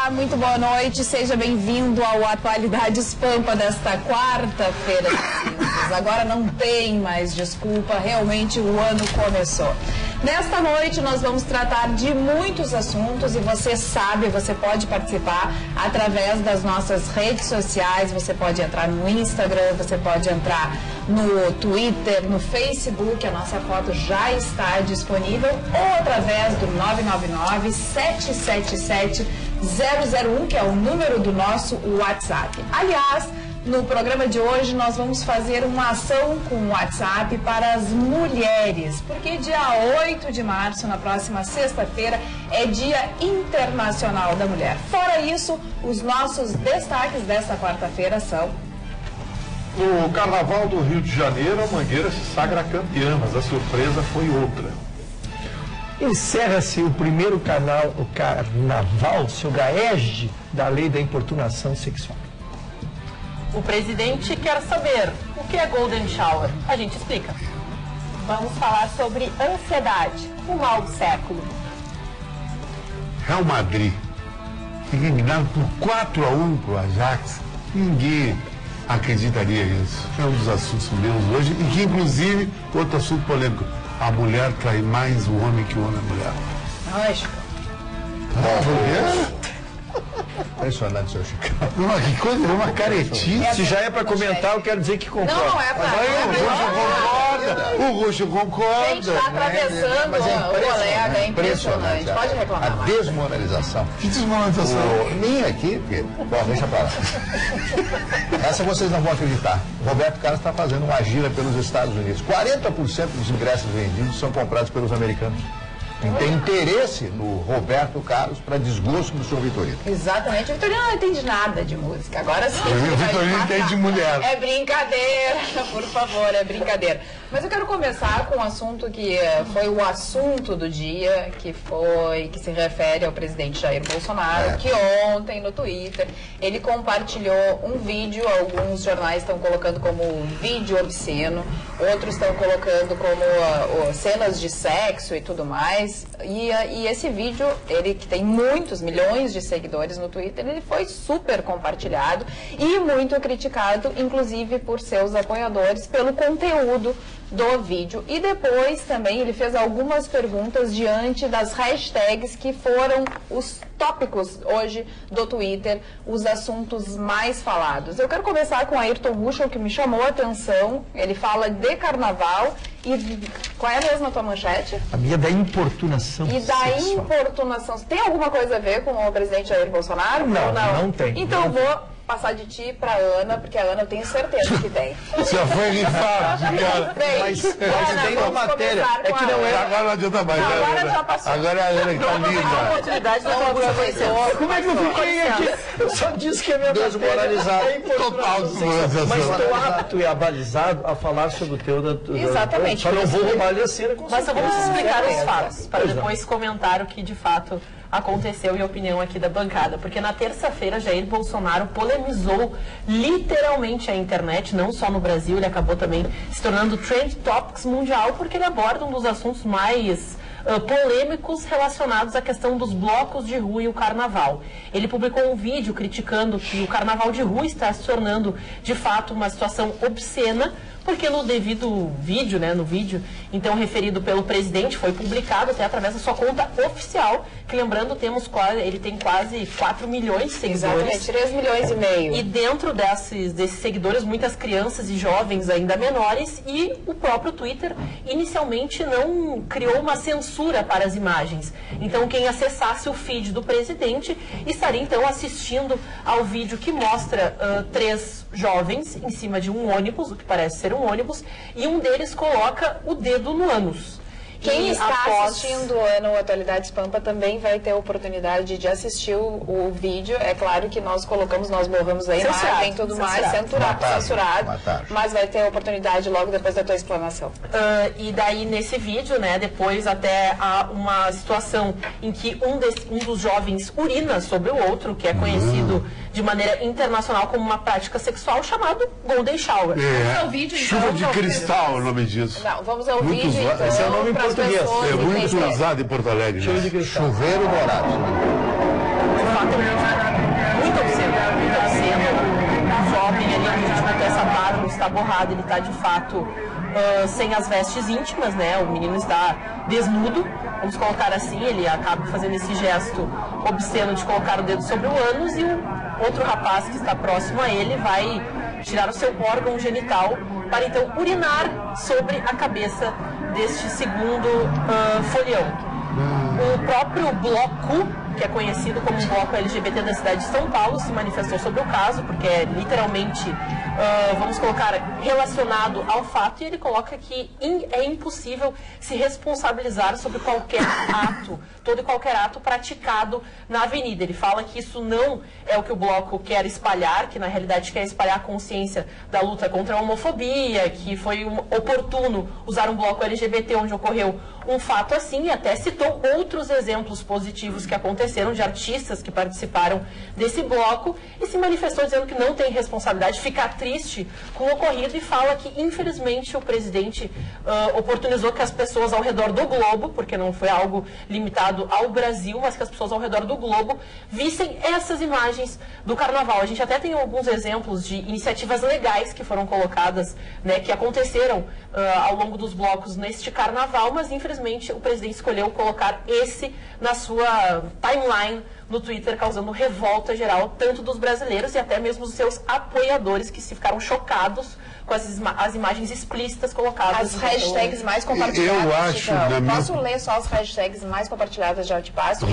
Olá, muito boa noite, seja bem-vindo ao Atualidades Pampa desta quarta-feira de cinzas. Agora não tem mais desculpa, realmente o ano começou. Nesta noite nós vamos tratar de muitos assuntos e você sabe, você pode participar através das nossas redes sociais, você pode entrar no Instagram, você pode entrar no Twitter, no Facebook, a nossa foto já está disponível, ou através do 999-777-001, que é o número do nosso WhatsApp. Aliás, no programa de hoje nós vamos fazer uma ação com o WhatsApp para as mulheres, porque dia 8 de março, na próxima sexta-feira, é Dia Internacional da Mulher. Fora isso, os nossos destaques desta quarta-feira são: no Carnaval do Rio de Janeiro, a Mangueira se sagra campeã, mas a surpresa foi outra. Encerra-se o primeiro carnaval sob a égide da lei da importunação sexual. O presidente quer saber o que é Golden Shower. A gente explica. Vamos falar sobre ansiedade, o mal do século. Real Madrid fica eliminado por 4-1 para o Ajax. Ninguém acreditaria nisso. É um dos assuntos meus hoje e que, inclusive, outro assunto polêmico: a mulher trai mais o homem que o homem a mulher. Lógico. Impressionante, seu Chico. Que coisa, uma caretice. Se já é para comentar, eu quero dizer que concordo. Não é para. O Roxo concorda. A gente está atravessando o colega, é impressionante. Pode reclamar mais. A desmoralização. Que desmoralização? Minha aqui, porque... Bom, deixa pra lá. Essa vocês não vão acreditar. Roberto Carlos está fazendo uma gira pelos Estados Unidos. 40% dos ingressos vendidos são comprados pelos americanos. Tem interesse no Roberto Carlos para desgosto do senhor Vitorino. Exatamente. O Vitorino não entende nada de música. Agora sim. O Vitorino entende de mulher. É brincadeira, por favor, é brincadeira. Mas eu quero começar com um assunto que foi o assunto do dia, que se refere ao presidente Jair Bolsonaro, que ontem no Twitter ele compartilhou um vídeo. Alguns jornais estão colocando como um vídeo obsceno, outros estão colocando como cenas de sexo e tudo mais. E esse vídeo, ele que tem muitos milhões de seguidores no Twitter, ele foi super compartilhado e muito criticado, inclusive por seus apoiadores, pelo conteúdo do vídeo. E depois também ele fez algumas perguntas diante das hashtags que foram os tópicos hoje do Twitter, os assuntos mais falados. Eu quero começar com Ayrton Ruschel, que me chamou a atenção. Ele fala de carnaval e qual é mesmo a tua manchete? A minha da importunação E da sexual. importunação. Tem alguma coisa a ver com o presidente Jair Bolsonaro? Não tem. Então eu vou passar de ti para Ana, porque a Ana eu tenho certeza que tem. Já foi rifado, cara. Mas tem uma matéria. É que não é. Agora não adianta mais. Agora já passou. Agora é a Ana que tá A linda. oportunidade da sua conhecer. Como é que eu fiquei aqui? Eu só disse que a minha Desmoralizado. matéria é Total importunação sexual. Mas desmoralização. estou apto e abalizado a falar sobre o teu Exatamente. Só não vou roubar a cena com Mas só vamos certeza. explicar os fatos, para Pois não. depois comentar o que de fato aconteceu e a opinião aqui da bancada. Porque na terça-feira, Jair Bolsonaro polemizou literalmente a internet, não só no Brasil, ele acabou também se tornando Trend Topics mundial, porque ele aborda um dos assuntos mais polêmicos relacionados à questão dos blocos de rua e o carnaval. Ele publicou um vídeo criticando que o carnaval de rua está se tornando, de fato, uma situação obscena, porque no devido vídeo, no vídeo, então referido pelo presidente, foi publicado até através da sua conta oficial, que lembrando, ele tem quase 4 milhões de seguidores. Exatamente, 3 milhões e meio. E dentro desses seguidores, muitas crianças e jovens ainda menores, e o próprio Twitter inicialmente não criou uma censura para as imagens. Então quem acessasse o feed do presidente estaria então assistindo ao vídeo que mostra 3 jovens em cima de um ônibus, o que parece ser um ônibus, e um deles coloca o dedo no ânus. Quem está assistindo no Atualidades Pampa também vai ter a oportunidade de assistir o vídeo. É claro que nós borramos a imagem e tudo mais, censurado, mas vai ter a oportunidade logo depois da tua explanação. E daí nesse vídeo, depois até há uma situação em que um dos jovens urina sobre o outro, que é conhecido de maneira internacional como uma prática sexual, chamado Golden Shower. Vamos ao vídeo, então. Chuva de cristal, o nome disso. Não, vamos ao vídeo, então. Esse é o nome em português. É muito usado em Porto Alegre. Chuva de cristal. Chuveiro dourado. de fato é muito obsceno. O jovem ali, a gente botou essa barba, está borrado, ele está de fato sem as vestes íntimas, né? O menino está desnudo, vamos colocar assim, ele acaba fazendo esse gesto obsceno de colocar o dedo sobre o ânus e o outro rapaz que está próximo a ele vai tirar o seu órgão genital para então urinar sobre a cabeça deste segundo folião. O próprio bloco, que é conhecido como bloco LGBT da cidade de São Paulo, se manifestou sobre o caso, porque é literalmente, vamos colocar, relacionado ao fato, e ele coloca que é impossível se responsabilizar sobre qualquer ato, todo e qualquer ato praticado na avenida. Ele fala que isso não é o que o bloco quer espalhar, que na realidade quer espalhar a consciência da luta contra a homofobia, que foi oportuno usar um bloco LGBT onde ocorreu um fato assim, e até citou outros exemplos positivos que aconteceram de artistas que participaram desse bloco e se manifestou dizendo que não tem responsabilidade, fica triste com o ocorrido e fala que infelizmente o presidente oportunizou que as pessoas ao redor do globo, porque não foi algo limitado ao Brasil, mas que as pessoas ao redor do globo vissem essas imagens do carnaval. A gente até tem alguns exemplos de iniciativas legais que foram colocadas, né, que aconteceram ao longo dos blocos neste carnaval, mas infelizmente o presidente escolheu colocar esse na sua timeline no Twitter, causando revolta geral, tanto dos brasileiros e até mesmo dos seus apoiadores, que se ficaram chocados com as imagens explícitas colocadas. As hashtags mais compartilhadas. Eu acho, então, posso ler só as hashtags mais compartilhadas de Altipasso?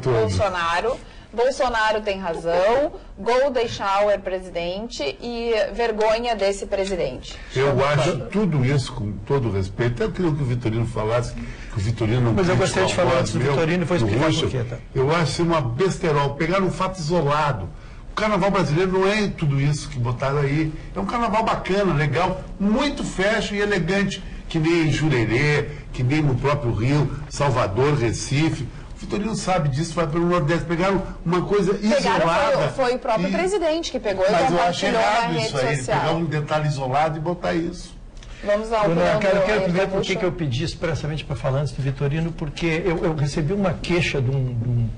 Bolsonaro. Bolsonaro tem razão, Golden Shower presidente e vergonha desse presidente. Eu acho tudo isso, com todo respeito. Eu queria que o Vitorino falasse, que o Vitorino não. Mas eu gostaria de falar antes do Vitorino e vou explicar por quê, tá? Eu acho uma besterol, pegar um fato isolado. O carnaval brasileiro não é tudo isso que botaram aí. É um carnaval bacana, legal, muito fashion e elegante, que nem em Jurerê, que nem no próprio Rio, Salvador, Recife. O Vitorino sabe disso, vai pelo Nordeste. Pegaram uma coisa isolada. Foi o próprio presidente que pegou e mas compartilhou eu acho errado na rede isso aí, social. pegar um detalhe isolado e botar isso. Vamos ao eu quero primeiro por que eu pedi expressamente para falar antes do Vitorino, porque eu recebi uma queixa de um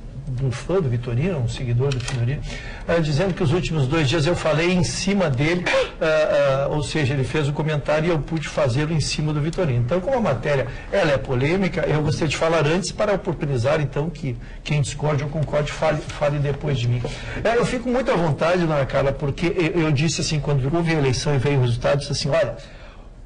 fã do Vitorino, um seguidor do Vitorino, dizendo que os últimos 2 dias eu falei em cima dele, ou seja, ele fez o comentário e eu pude fazê-lo em cima do Vitorino. Então, como a matéria ela é polêmica, eu gostaria de falar antes para oportunizar, então, que quem discorde ou concorde fale depois de mim. Eu fico muito à vontade, Dona Carla, porque eu disse assim, quando houve a eleição e veio o resultado, disse assim, olha,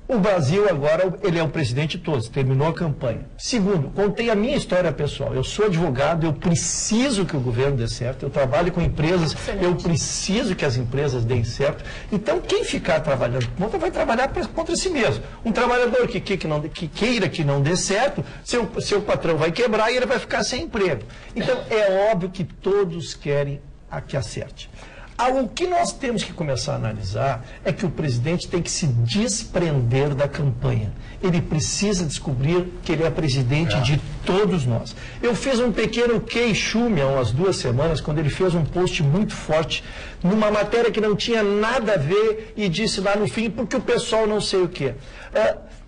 o Brasil agora, ele é o presidente de todos, terminou a campanha. Segundo, contei a minha história pessoal. Eu sou advogado, eu preciso que o governo dê certo, eu trabalho com empresas, excelente. Eu preciso que as empresas deem certo. Então, quem ficar trabalhando contra, vai trabalhar contra si mesmo. Um trabalhador que queira que não dê certo, seu patrão vai quebrar e ele vai ficar sem emprego. Então, é óbvio que todos querem que acerte. O que nós temos que começar a analisar é que o presidente tem que se desprender da campanha. Ele precisa descobrir que ele é presidente de todos nós. Eu fiz um pequeno queixume há umas 2 semanas, quando ele fez um post muito forte, numa matéria que não tinha nada a ver, e disse lá no fim, porque o pessoal não sei o quê.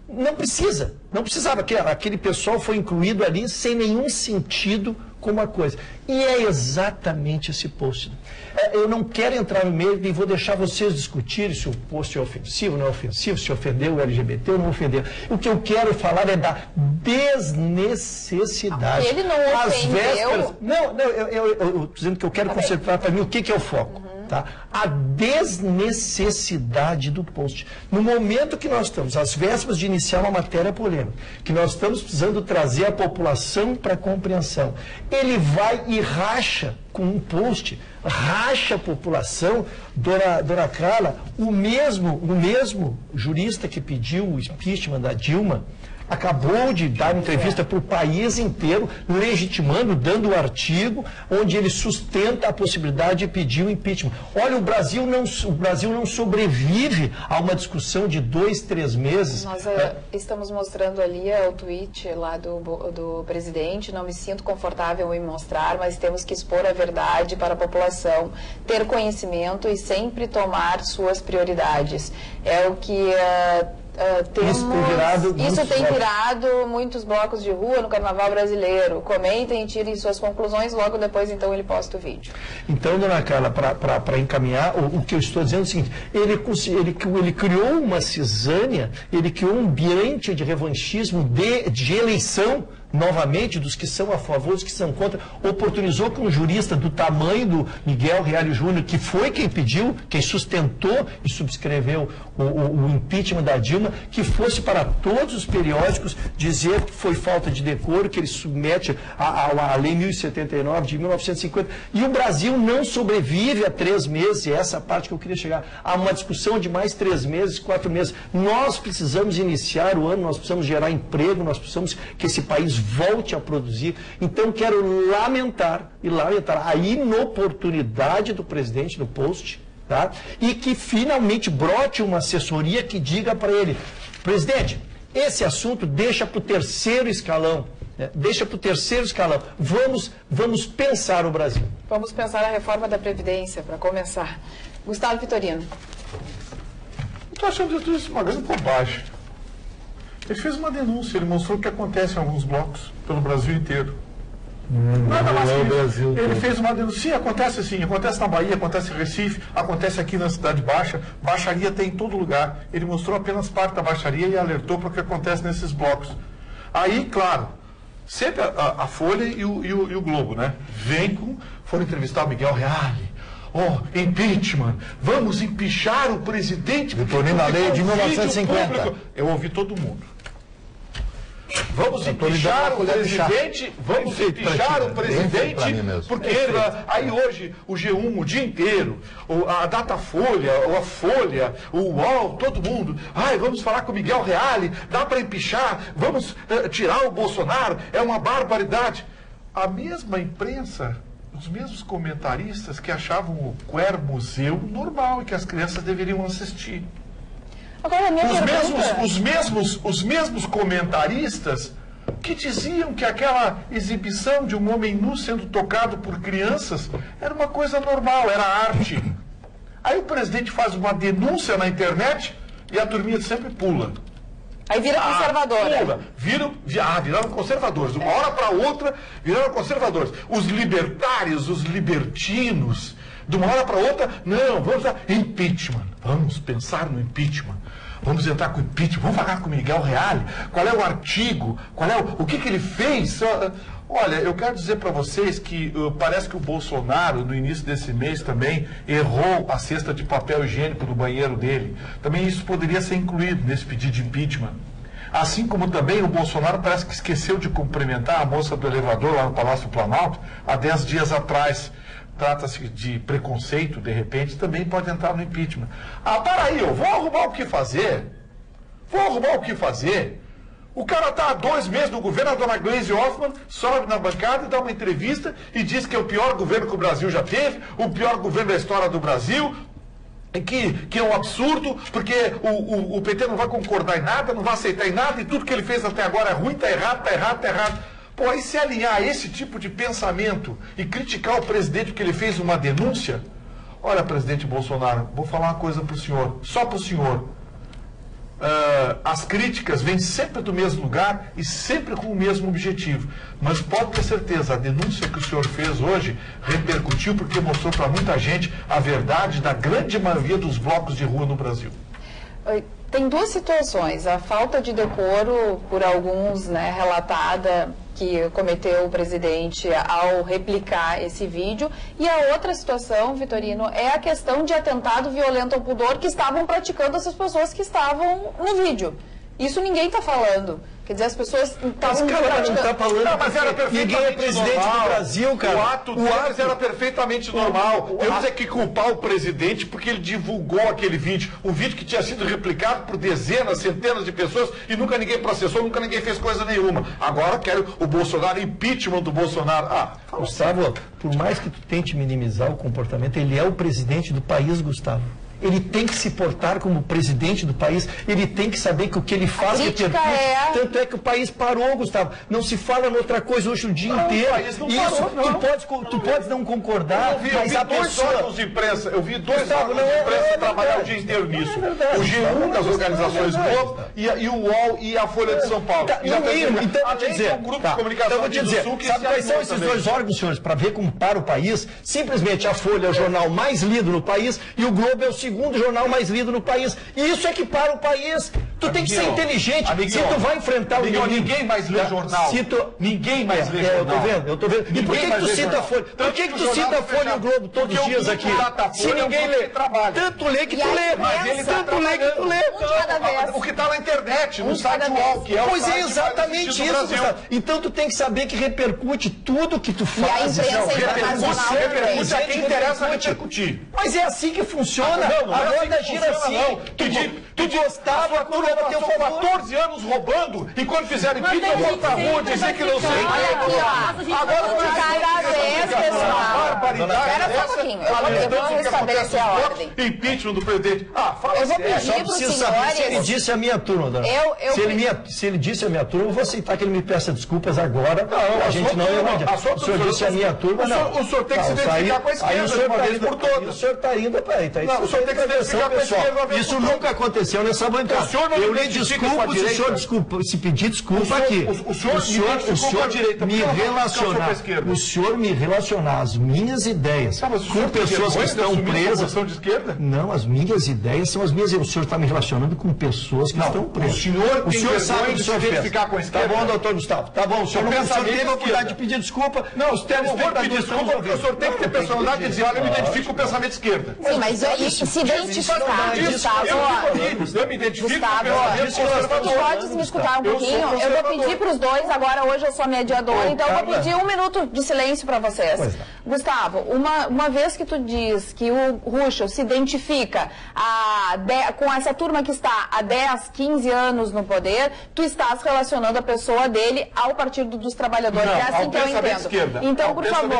Não precisava, aquele pessoal foi incluído ali sem nenhum sentido com uma coisa. E é exatamente esse post. Eu não quero entrar no meio e vou deixar vocês discutirem se o post é ofensivo, não é ofensivo, se ofendeu o LGBT ou não ofendeu. O que eu quero falar é da desnecessidade. Ele não ofendeu? Eu estou dizendo que eu quero concentrar para mim o que é o foco. Tá? A desnecessidade do post. No momento que nós estamos, às vésperas de iniciar uma matéria polêmica, que nós estamos precisando trazer a população para a compreensão, ele vai e racha com um post, racha a população. Dona Carla, o mesmo jurista que pediu o impeachment da Dilma, acabou de dar entrevista para o país inteiro, legitimando, dando um artigo onde ele sustenta a possibilidade de pedir o impeachment. Olha, o Brasil não sobrevive a uma discussão de 2, 3 meses. Nós estamos mostrando ali o tweet lá do presidente, não me sinto confortável em mostrar, mas temos que expor a verdade para a população, ter conhecimento e sempre tomar suas prioridades. É o que Isso tem virado muitos blocos de rua no Carnaval brasileiro. Comentem e tirem suas conclusões, logo depois então ele posta o vídeo. Então, dona Carla, para encaminhar, o que eu estou dizendo é o seguinte, ele criou uma cisânia, ele criou um ambiente de revanchismo de eleição, novamente, dos que são a favor, dos que são contra, oportunizou que um jurista do tamanho do Miguel Reale Júnior, que foi quem pediu, quem sustentou e subscreveu o impeachment da Dilma, que fosse para todos os periódicos dizer que foi falta de decoro, que ele submete à Lei 1079 de 1950. E o Brasil não sobrevive a 3 meses, e essa parte que eu queria chegar, a uma discussão de mais 3 meses, 4 meses. Nós precisamos iniciar o ano, nós precisamos gerar emprego, nós precisamos que esse país volte a produzir. Então, quero lamentar a inoportunidade do presidente do post, tá? E que finalmente brote uma assessoria que diga para ele, presidente, esse assunto deixa para o terceiro escalão. Deixa para o terceiro escalão. Vamos pensar o Brasil. Vamos pensar a reforma da Previdência, para começar. Gustavo Vitorino. Eu estou achando tudo isso uma grande bobagem. Ele fez uma denúncia, ele mostrou o que acontece em alguns blocos pelo Brasil inteiro. Nada mais que isso. Ele fez uma denúncia. Sim, acontece na Bahia, acontece em Recife, acontece aqui na Cidade Baixa. Baixaria tem em todo lugar. Ele mostrou apenas parte da baixaria e alertou para o que acontece nesses blocos. Aí, claro, sempre a Folha e o Globo, né? Foram entrevistar o Miguel Reale. Impeachment, vamos empichar o presidente. Vitorino, a lei de 1950. Eu ouvi todo mundo. Vamos empichar o presidente, porque aí hoje o G1 o dia inteiro, a Datafolha, a Folha, o UOL, todo mundo, vamos falar com o Miguel Reale, dá para empichar, vamos tirar o Bolsonaro, é uma barbaridade. A mesma imprensa, os mesmos comentaristas que achavam o Queer Museu normal e que as crianças deveriam assistir. Agora, os mesmos comentaristas que diziam que aquela exibição de um homem nu sendo tocado por crianças era uma coisa normal, era arte. Aí o presidente faz uma denúncia na internet e a turminha sempre pula. Aí vira conservadora. Viraram conservadores. De uma hora para outra, viraram conservadores. Os libertários, os libertinos, de uma hora para outra, não, vamos lá, impeachment. Vamos pensar no impeachment. Vamos entrar com o impeachment, vamos falar com o Miguel Reale. Qual é o artigo? O que ele fez? Olha, eu quero dizer para vocês que parece que o Bolsonaro, no início desse mês também, errou a cesta de papel higiênico do banheiro dele. Também isso poderia ser incluído nesse pedido de impeachment. Assim como também o Bolsonaro parece que esqueceu de cumprimentar a moça do elevador lá no Palácio Planalto há 10 dias atrás. Trata-se de preconceito, de repente, também pode entrar no impeachment. Para aí, eu vou arrumar o que fazer. O cara está há 2 meses no governo, a dona Gleisi Hoffmann sobe na bancada e dá uma entrevista e diz que é o pior governo que o Brasil já teve, o pior governo da história do Brasil, que é um absurdo, porque o PT não vai concordar em nada, não vai aceitar em nada, e tudo que ele fez até agora é ruim, está errado. Pô, aí se alinhar a esse tipo de pensamento e criticar o presidente porque ele fez uma denúncia, olha, presidente Bolsonaro, vou falar uma coisa para o senhor, só para o senhor. As críticas vêm sempre do mesmo lugar e sempre com o mesmo objetivo. Mas pode ter certeza, a denúncia que o senhor fez hoje repercutiu porque mostrou para muita gente a verdade da grande maioria dos blocos de rua no Brasil. Tem 2 situações. A falta de decoro, por alguns, relatada, que cometeu o presidente ao replicar esse vídeo. E a outra situação, Vitorino, é a questão de atentado violento ao pudor que estavam praticando essas pessoas que estavam no vídeo. Isso ninguém está falando. Quer dizer, as pessoas estavam praticando. Não está falando. Não, mas era perfeitamente ninguém é presidente normal. do Brasil, cara. O ato deles era perfeitamente normal. Temos é que culpar o presidente porque ele divulgou aquele vídeo. Um vídeo que tinha sido replicado por dezenas, centenas de pessoas e nunca ninguém processou, nunca ninguém fez coisa nenhuma. Agora quero o Bolsonaro, impeachment do Bolsonaro. Gustavo, por mais que tu tente minimizar o comportamento, ele é o presidente do país, Gustavo. Ele tem que se portar como presidente do país, ele tem que saber que o que ele faz repercute. Tanto é que o país parou, Gustavo. Não se fala noutra coisa hoje o dia inteiro. O país não Isso, parou, tu podes não concordar, mas a pessoa... Eu vi dois órgãos de imprensa trabalhar o dia inteiro nisso. O G1 das organizações Globo e o UOL e a Folha de São Paulo. Então, vou te dizer, o grupo de comunicação vou te dizer, do Sul, que sabe quais são esses dois órgãos, senhores, para ver como para o país? Simplesmente a Folha é o jornal mais lido no país e o Globo é o segundo jornal mais lido no país. E isso é que para o país. Tu tem que ser inteligente. Se tu vai enfrentar o inimigo... Ninguém mais lê jornal. Ninguém mais lê jornal. Eu tô vendo. E por que tu cita a Folha? Por que tu cita a Folha e o Globo todos os dias aqui? Se ninguém lê. Tanto lê que tu lê. Tanto lê que tu lê. O que está na internet, no site UOL, que é o Pois é exatamente isso, Gustavo. Então tu tem que saber que repercute tudo que tu faz. Repercute a quem interessa repercutir. Mas é assim que funciona. A roda gira assim. Tu gostava quando era teu favor. 14 anos roubando e quando fizeram impeachment, volta a rua, dizer que não sei. Olha aqui, ó. Agora cada vez, pessoal. Espera só um pouquinho. Eu vou restabelecer a ordem. Impeachment do presidente. Fala Eu vou sério. pedir para os Preciso saber se ele senhores... disse a minha turma, dona. Se ele disse a minha turma, eu vou aceitar que ele me peça desculpas agora. A gente não ia mandar. O senhor disse a minha turma, não. O senhor tem que se identificar com a esquerda de uma vez por todas. O senhor está indo para aí. Não, o senhor tem que se identificar com a esquerda de uma vez por Isso nunca aconteceu nessa bancada. Eu lhe desculpo se o senhor se pedir desculpa aqui. O senhor me relacionar as minhas ideias com pessoas que estão presas. De esquerda? Não, as minhas ideias são as minhas. O senhor está me relacionando com pessoas que estão presas. O senhor sabe que o senhor identificar com a esquerda? Tá bom, doutor Gustavo. Tá bom, o senhor teve a oportunidade de pedir desculpa. Não, os telespectadores pedir desculpa porque o senhor tem que ter personalidade de dizer, olha, eu me identifico com o pensamento de esquerda. Sim, mas isso se identificar, Gustavo. Eu me identifico com o pensamento conservador. Pode me escutar um pouquinho? Eu vou pedir para os dois, agora hoje eu sou a mediadora, então eu vou pedir 1 minuto de silêncio para vocês. Gustavo, uma vez que tu diz que o Ruschel se identifica com essa turma que está há 10, 15 anos no poder, tu estás relacionando a pessoa dele ao Partido dos Trabalhadores. Não, é assim que eu entendo. Esquerda. Então, por favor.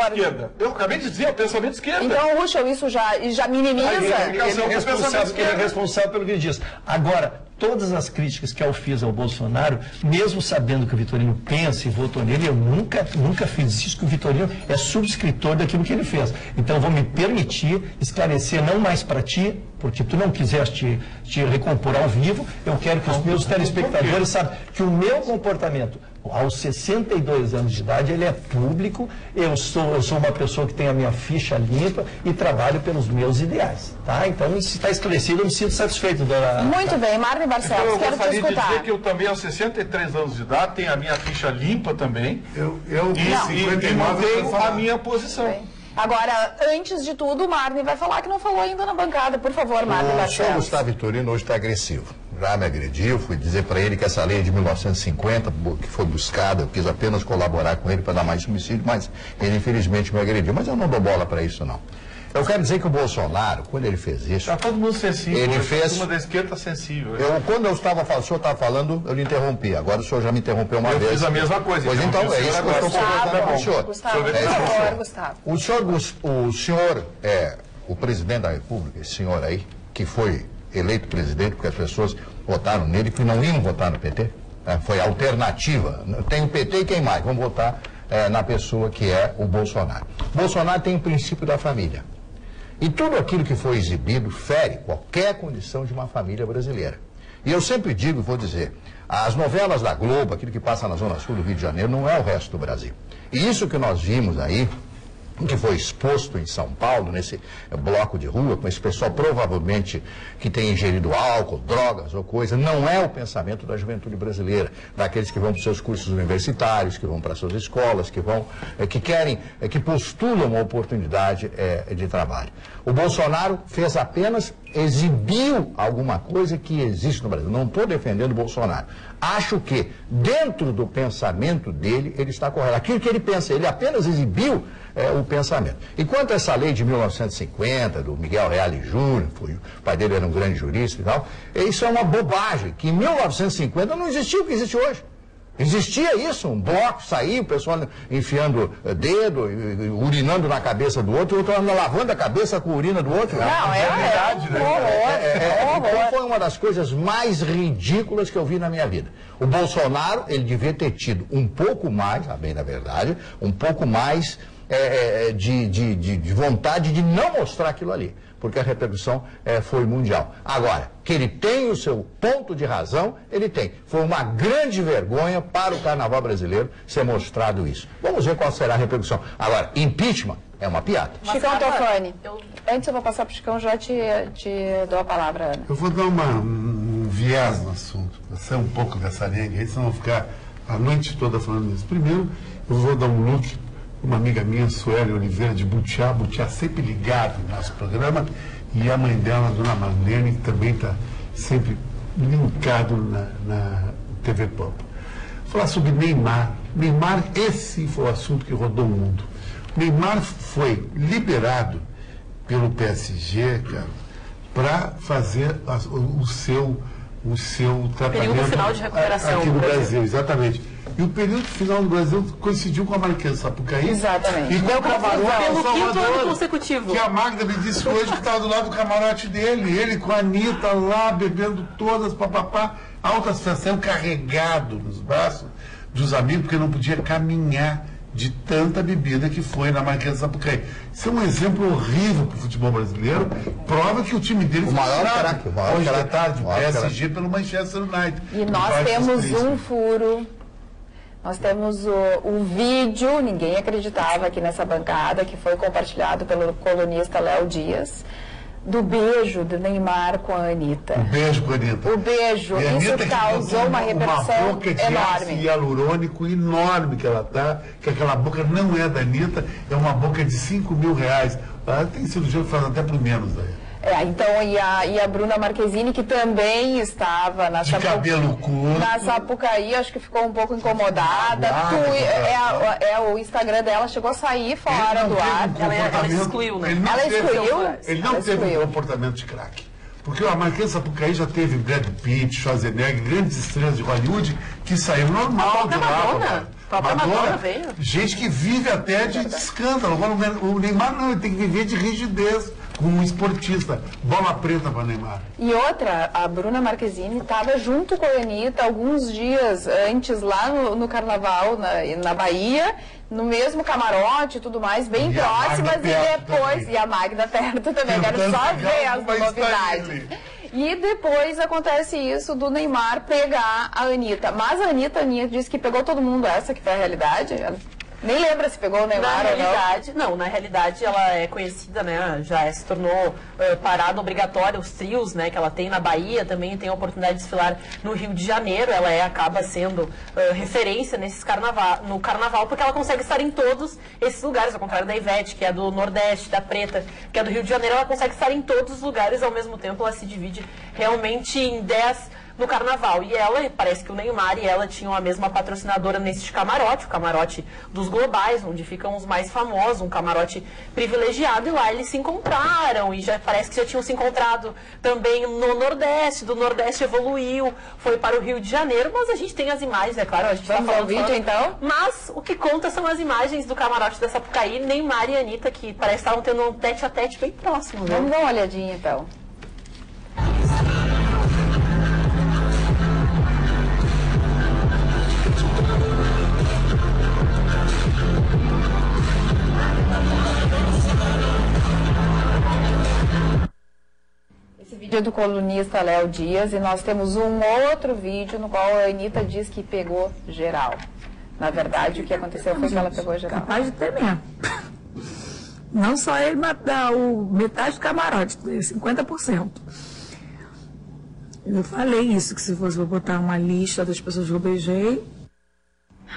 Eu acabei de dizer, o pensamento esquerda. Então, Ruschel, isso já minimiza? Ele é responsável pelo que ele diz. Agora, todas as críticas que eu fiz ao Bolsonaro, mesmo sabendo que o Vitorino pensa e votou nele, eu nunca fiz isso, que o Vitorino é subscritor daquilo que ele fez. Então, eu vou me permitir esclarecer, não mais para ti, porque tu não quiseste te recompor ao vivo, eu quero que os meus telespectadores saibam que o meu comportamento aos 62 anos de idade, ele é público, eu sou uma pessoa que tem a minha ficha limpa e trabalho pelos meus ideais, tá? Então, se está esclarecido, eu me sinto satisfeito, dona... Muito bem, Marne Barcelos, então, quero te escutar. Eu gostaria de dizer que eu também, aos 63 anos de idade, tenho a minha ficha limpa também e mantenho a minha posição. Agora, antes de tudo, o Marne vai falar que não falou ainda na bancada. Por favor, Marne Barcelos. O senhor Gustavo Vitorino hoje está agressivo. Já me agrediu, fui dizer para ele que essa lei de 1950, que foi buscada, eu quis apenas colaborar com ele para dar mais subsídio, mas ele infelizmente me agrediu. Mas eu não dou bola para isso, não. Eu quero dizer que o Bolsonaro, quando ele fez isso... Está todo mundo sensível. Ele fez... A turma da esquerda está sensível. Quando o senhor estava falando, eu lhe interrompi. Agora o senhor já me interrompeu uma vez. Eu fiz a mesma coisa. Pois então, é isso que eu estou colocando para o senhor. Gustavo, por favor, Gustavo. O senhor é o presidente da República, esse senhor aí, que foi eleito presidente porque as pessoas votaram nele, que não iam votar no PT. Foi alternativa. Tem o PT e quem mais? Vamos votar na pessoa que é o Bolsonaro. Bolsonaro tem o princípio da família. E tudo aquilo que foi exibido fere qualquer condição de uma família brasileira. E eu sempre digo e vou dizer, as novelas da Globo, aquilo que passa na Zona Sul do Rio de Janeiro, não é o resto do Brasil. E isso que nós vimos aí, que foi exposto em São Paulo, nesse bloco de rua, com esse pessoal provavelmente que tem ingerido álcool, drogas ou coisa, não é o pensamento da juventude brasileira, daqueles que vão para os seus cursos universitários, que vão para as suas escolas, que querem, que postulam uma oportunidade de trabalho. O Bolsonaro fez apenas, exibiu alguma coisa que existe no Brasil. Não estou defendendo o Bolsonaro. Acho que, dentro do pensamento dele, ele está correto. Aquilo que ele pensa, ele apenas exibiu o pensamento. E quanto a essa lei de 1950, do Miguel Reale Júnior, o pai dele era um grande jurista e tal, isso é uma bobagem, que em 1950 não existia o que existe hoje. Existia isso, um bloco, saía, o pessoal enfiando dedo, urinando na cabeça do outro, o outro lavando a cabeça com a urina do outro. Não, verdade, Então foi uma das coisas mais ridículas que eu vi na minha vida. O Bolsonaro, ele devia ter tido um pouco mais, a bem da verdade, um pouco mais de vontade de não mostrar aquilo ali, porque a repercussão foi mundial. Agora, que ele tem o seu ponto de razão, ele tem. Foi uma grande vergonha para o carnaval brasileiro ser mostrado isso. Vamos ver qual será a repercussão. Agora, impeachment é uma piada. Chicão Tofani, antes eu vou passar para o Chicão, já te dou a palavra, Ana. Eu vou dar um viés no assunto, para sair um pouco dessa linha, aí senão eu vou ficar a noite toda falando isso. Primeiro, eu vou dar um look para uma amiga minha, Sueli Oliveira, de Butiá sempre ligado no nosso programa, e a mãe dela, a dona Marlene, que também está sempre linkado na TV Pop. Vou falar sobre Neymar. Neymar, esse foi o assunto que rodou o mundo. Neymar foi liberado pelo PSG, cara, para fazer o seu tratamento. Período final de recuperação aqui no Brasil, exatamente. E o período final do Brasil coincidiu com a Marquesa Sapucaí. Exatamente. E com o camarote pelo quinto ano Salvador, consecutivo. que a Magda me disse hoje que estava do lado do camarote dele. Ele com a Anitta lá, bebendo todas, papapá. Altas festas, saiu carregado nos braços dos amigos, porque não podia caminhar de tanta bebida que foi na Marquesa Sapucaí. Isso é um exemplo horrível para o futebol brasileiro. Prova que o time dele O maior craque, hoje à tarde, PSG pelo Manchester United. E nós temos um furo. Nós temos o vídeo, ninguém acreditava aqui nessa bancada, que foi compartilhado pelo colunista Léo Dias, do beijo do Neymar com a Anitta. O beijo com a Anitta. O beijo, isso causou uma repercussão uma boca de ácido enorme. hialurônico enorme que ela tá, que aquela boca não é da Anitta, é uma boca de R$5.000. Ela tem cirurgia que faz até por menos aí. Então, e a Bruna Marquezine, que também estava na cabelo curto. Na Sapucaí, acho que ficou um pouco incomodada. O Instagram dela chegou a sair fora do ar. Ela excluiu, né? Ele não teve um comportamento de craque. Porque a Marquesa Sapucaí já teve Brad Pitt, Schwarzenegger, grandes estrelas de Hollywood que saíram normal de lá. Madonna veio. Gente que vive até de escândalo. Agora o Neymar não, ele tem que viver de rigidez. Como um esportista, bola preta para Neymar. E outra, a Bruna Marquezine estava junto com a Anitta alguns dias antes, lá no Carnaval, na Bahia, no mesmo camarote e tudo mais, bem próximas, e depois... E a Magda perto também, quero só ver as novidades. E depois acontece isso do Neymar pegar a Anitta. Mas a Anitta disse que pegou todo mundo, essa que foi a realidade. Ela nem lembra se pegou o Neymar ou não. Na realidade ela é conhecida, né, já se tornou parada obrigatória, os trios, né, que ela tem na Bahia, também tem a oportunidade de desfilar no Rio de Janeiro, ela acaba sendo referência no carnaval, porque ela consegue estar em todos esses lugares, ao contrário da Ivete, que é do Nordeste, da Preta, que é do Rio de Janeiro, ela consegue estar em todos os lugares, ao mesmo tempo ela se divide realmente em 10 no carnaval. E ela, parece que o Neymar e ela tinham a mesma patrocinadora nesse camarote, o camarote dos globais, onde ficam os mais famosos, um camarote privilegiado, e lá eles se encontraram, e parece que já tinham se encontrado também no Nordeste, do Nordeste evoluiu, foi para o Rio de Janeiro, mas a gente tem as imagens, é claro, a gente está falando vídeo, então? Mas o que conta são as imagens do camarote da Sapucaí, Neymar e Anitta, que parece que estavam tendo um tete-a-tete bem próximo. Vamos dar uma olhadinha, então. Vídeo do colunista Léo Dias, e nós temos um outro vídeo no qual a Anitta diz que pegou geral. Na verdade, o que aconteceu foi que ela pegou geral. Capaz de ter mesmo. Não só ele, mas metade do camarote, 50%. Eu falei isso, que se fosse para botar uma lista das pessoas que eu beijei,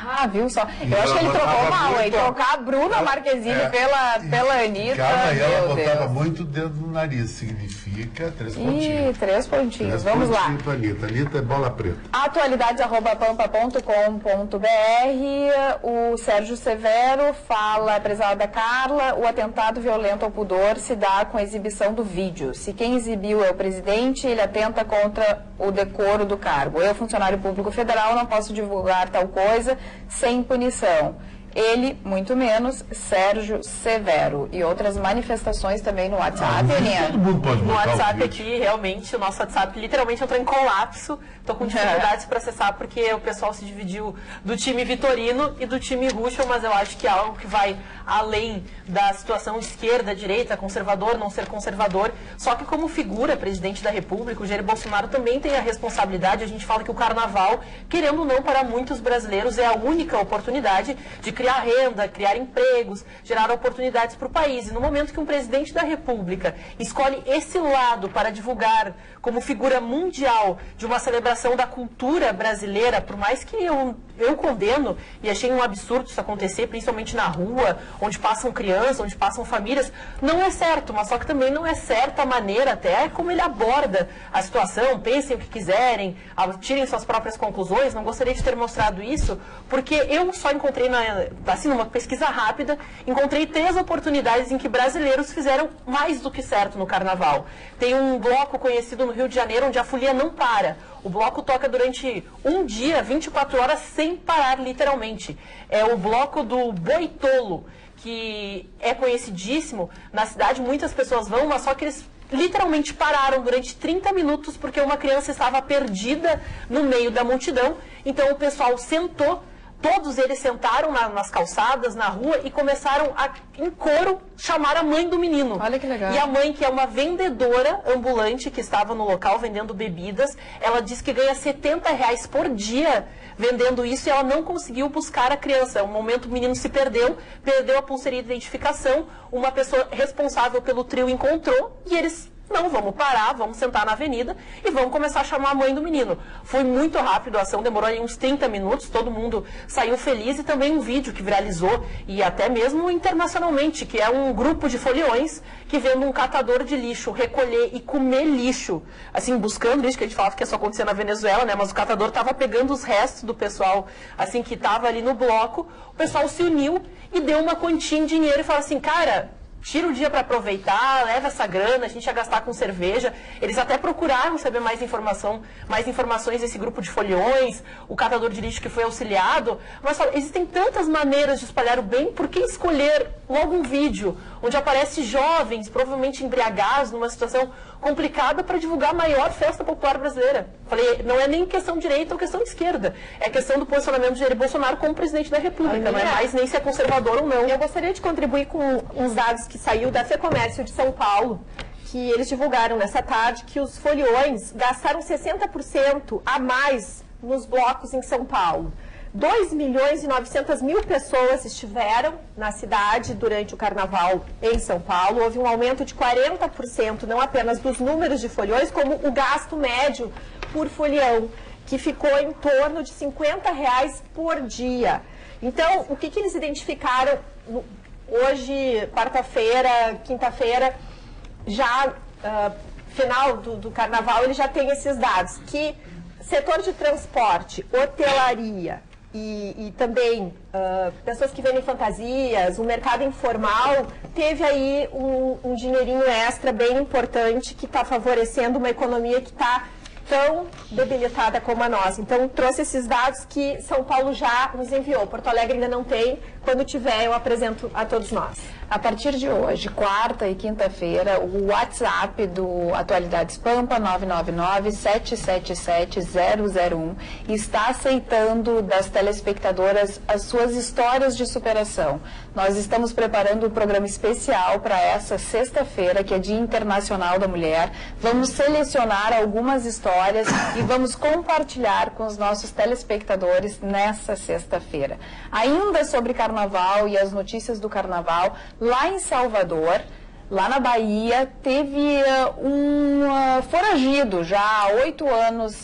Ah, viu só? Eu acho que ele trocou mal, hein? Trocar a Bruna Marquezine pela Anitta. Calma, e ela meu botava Deus. muito dedo no nariz. Significa 3 pontinhos. Ih, 3 pontinhos. Vamos lá. Pra Anitta. Anitta é bola preta. Atualidades@pampa.com.br. O Sérgio Severo fala, prezada Carla, o atentado violento ao pudor se dá com a exibição do vídeo. Se quem exibiu é o presidente, ele atenta contra o decoro do cargo. Eu, funcionário público federal, não posso divulgar tal coisa sem punição. Ele, muito menos, Sérgio Severo. E outras manifestações também no WhatsApp, Aninha. Todo mundo pode No botar WhatsApp o aqui, realmente, o nosso WhatsApp literalmente entrou em colapso. Estou com dificuldades para acessar porque o pessoal se dividiu do time Vitorino e do time Ruschel, mas eu acho que é algo que vai além da situação esquerda, direita, conservador, não ser conservador. Só que como figura presidente da República, o Jair Bolsonaro também tem a responsabilidade. A gente fala que o carnaval, querendo ou não, para muitos brasileiros é a única oportunidade de criar renda, criar empregos, gerar oportunidades para o país. E no momento que um presidente da República escolhe esse lado para divulgar como figura mundial de uma celebração da cultura brasileira, por mais que eu condeno e achei um absurdo isso acontecer, principalmente na rua, onde passam crianças, onde passam famílias, não é certo, mas só que também não é certa a maneira até como ele aborda a situação. Pensem o que quiserem, tirem suas próprias conclusões. Não gostaria de ter mostrado isso, porque eu só encontrei, numa pesquisa rápida, encontrei 3 oportunidades em que brasileiros fizeram mais do que certo no carnaval. Tem um bloco conhecido no Rio de Janeiro, onde a folia não para. O bloco toca durante um dia, 24 horas, sem parar, literalmente. É o bloco do Boitolo, que é conhecidíssimo. Na cidade, muitas pessoas vão, mas só que eles literalmente pararam durante 30 minutos porque uma criança estava perdida no meio da multidão. Então, o pessoal sentou. Todos eles sentaram nas calçadas, na rua, e começaram a, em coro, chamar a mãe do menino. Olha que legal. E a mãe, que é uma vendedora ambulante que estava no local vendendo bebidas, ela disse que ganha R$70 por dia vendendo isso, e ela não conseguiu buscar a criança. No momento o menino se perdeu a pulseirinha de identificação, uma pessoa responsável pelo trio encontrou, e eles... Não, vamos parar, vamos sentar na avenida e vamos começar a chamar a mãe do menino. Foi muito rápido, a ação demorou aí uns 30 minutos, todo mundo saiu feliz, e também um vídeo que viralizou, e até mesmo internacionalmente, que é um grupo de foliões que vendo um catador de lixo recolher e comer lixo, assim, buscando lixo, que a gente falava que isso acontecia na Venezuela, né, mas o catador estava pegando os restos do pessoal, assim, que estava ali no bloco. O pessoal se uniu e deu uma quantia em dinheiro e falou assim, cara... Tira o dia para aproveitar, leva essa grana, a gente ia gastar com cerveja. Eles até procuraram saber mais informações desse grupo de foliões, o catador de lixo que foi auxiliado. Mas fala, existem tantas maneiras de espalhar o bem, por que escolher logo um vídeo onde aparece jovens, provavelmente embriagados, numa situação complicada, para divulgar a maior festa popular brasileira? Falei, não é nem questão de direita ou questão de esquerda, é questão do posicionamento de Jair Bolsonaro como presidente da República, não é mais nem se é conservador ou não. Eu gostaria de contribuir com uns dados que saiu da FEComércio de São Paulo, que eles divulgaram nessa tarde, que os foliões gastaram 60% a mais nos blocos em São Paulo. 2.900.000 pessoas estiveram na cidade durante o carnaval em São Paulo. Houve um aumento de 40%, não apenas dos números de foliões, como o gasto médio por folião, que ficou em torno de R$50 por dia. Então, o que eles identificaram hoje, quarta-feira, quinta-feira, já final do carnaval, ele já tem esses dados, que setor de transporte, hotelaria e também pessoas que vendem fantasias, o mercado informal, teve aí um dinheirinho extra bem importante que está favorecendo uma economia que está tão debilitada como a nossa. Então, trouxe esses dados que São Paulo já nos enviou. Porto Alegre ainda não tem. Quando tiver, eu apresento a todos nós. A partir de hoje, quarta e quinta-feira, o WhatsApp do Atualidades Pampa, 999-777-001, está aceitando das telespectadoras as suas histórias de superação. Nós estamos preparando um programa especial para essa sexta-feira, que é Dia Internacional da Mulher. Vamos selecionar algumas histórias e vamos compartilhar com os nossos telespectadores nessa sexta-feira. Ainda sobre Carnaval e as notícias do Carnaval, lá em Salvador, lá na Bahia, teve um foragido já há 8 anos,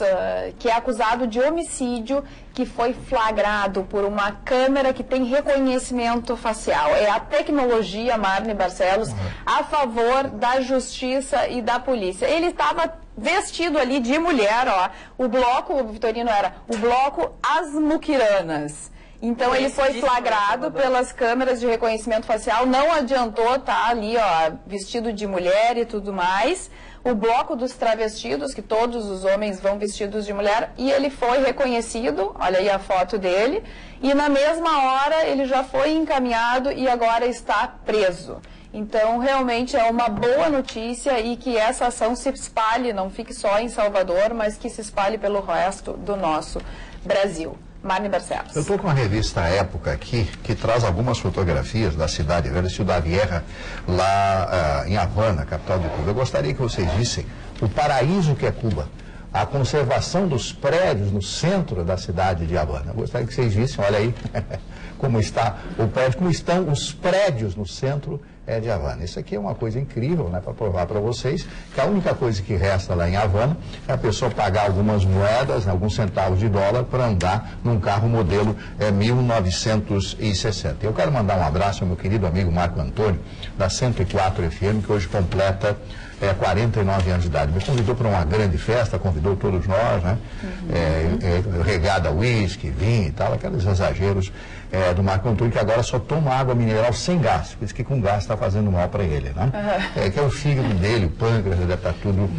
que é acusado de homicídio que foi flagrado por uma câmera que tem reconhecimento facial. É a tecnologia, Marne Barcelos, a favor da justiça e da polícia. Ele estava vestido ali de mulher, ó. O bloco, o Vitorino, era o bloco As Muquiranas. Então ele foi flagrado pelas câmeras de reconhecimento facial, não adiantou estar ali, ó, vestido de mulher e tudo mais. O bloco dos travestidos, que todos os homens vão vestidos de mulher, e ele foi reconhecido, olha aí a foto dele, e na mesma hora ele já foi encaminhado e agora está preso. Então, realmente é uma boa notícia e que essa ação se espalhe, não fique só em Salvador, mas que se espalhe pelo resto do nosso Brasil. Marne Barcelos. Eu estou com a revista Época aqui, que traz algumas fotografias da cidade velha, Ciudad Vieja, lá em Havana, capital de Cuba. Eu gostaria que vocês vissem o paraíso que é Cuba, a conservação dos prédios no centro da cidade de Havana. Eu gostaria que vocês vissem, olha aí, como está o prédio, como estão os prédios no centro de Havana. Isso aqui é uma coisa incrível, né, para provar para vocês que a única coisa que resta lá em Havana é a pessoa pagar algumas moedas, alguns centavos de dólar para andar num carro modelo 1960. Eu quero mandar um abraço ao meu querido amigo Marco Antônio, da 104 FM, que hoje completa 49 anos de idade. Me convidou para uma grande festa, convidou todos nós, né? Regada a uísque, vinho e tal, aqueles exageros do Marco Antônio, que agora só toma água mineral sem gás, por isso que com gás está fazendo mal para ele, né? Que é o fígado dele, o pâncreas, deve estar tudo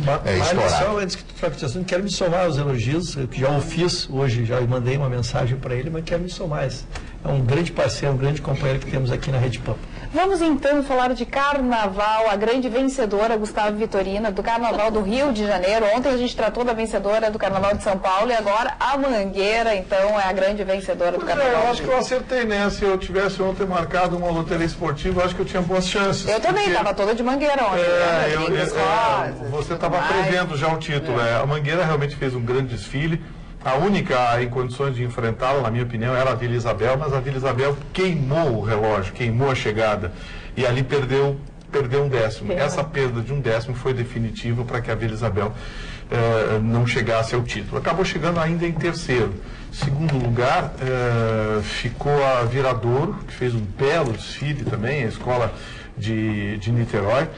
estourado. Só antes que tu troque de assunto, quero me somar aos elogios, que já o fiz hoje, já mandei uma mensagem para ele, mas quero me somar. É um grande parceiro, um grande companheiro que temos aqui na Rede Pampa. Vamos então falar de carnaval, a grande vencedora, Gustavo Vitorino, do Carnaval do Rio de Janeiro. Ontem a gente tratou da vencedora do Carnaval de São Paulo e agora a Mangueira, então, é a grande vencedora do Carnaval. Eu acho que eu acertei, né? Se eu tivesse ontem marcado uma loteria esportiva, eu acho que eu tinha boas chances. Eu também, estava toda de Mangueira ontem. Você estava prevendo já o título. A Mangueira realmente fez um grande desfile. A única em condições de enfrentá-la, na minha opinião, era a Vila Isabel, mas a Vila Isabel queimou o relógio, queimou a chegada e ali perdeu um décimo. Essa perda de um décimo foi definitiva para que a Vila Isabel não chegasse ao título. Acabou chegando ainda em terceiro. Segundo lugar, ficou a Viradouro, que fez um belo desfile também, a escola de Niterói.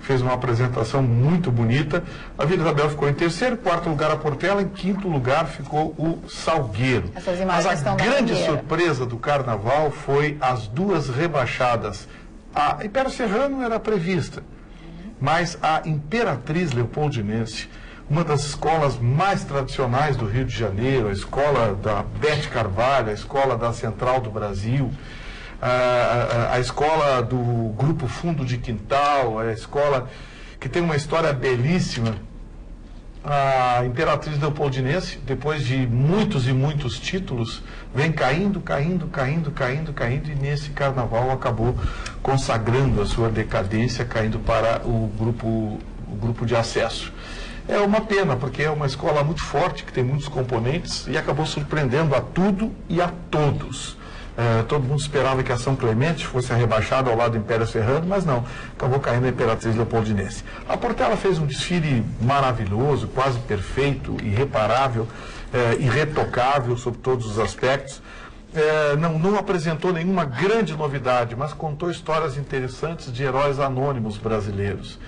Fez uma apresentação muito bonita. A Vila Isabel ficou em terceiro, quarto lugar a Portela, em quinto lugar ficou o Salgueiro. Mas a grande surpresa do carnaval foi as duas rebaixadas. A Império Serrano era prevista, mas a Imperatriz Leopoldinense, uma das escolas mais tradicionais do Rio de Janeiro, a escola da Bete Carvalho, a escola da Central do Brasil, a escola do Grupo Fundo de Quintal, a escola que tem uma história belíssima. A Imperatriz Leopoldinense, depois de muitos e muitos títulos, vem caindo, e nesse carnaval acabou consagrando a sua decadência, caindo para o grupo de acesso. É uma pena, porque é uma escola muito forte, que tem muitos componentes, e acabou surpreendendo a tudo e a todos. Todo mundo esperava que a São Clemente fosse rebaixada ao lado do Império Serrano, mas não, acabou caindo a Imperatriz Leopoldinense. A Portela fez um desfile maravilhoso, quase perfeito, irreparável, irretocável sob todos os aspectos. Não apresentou nenhuma grande novidade, mas contou histórias interessantes de heróis anônimos brasileiros.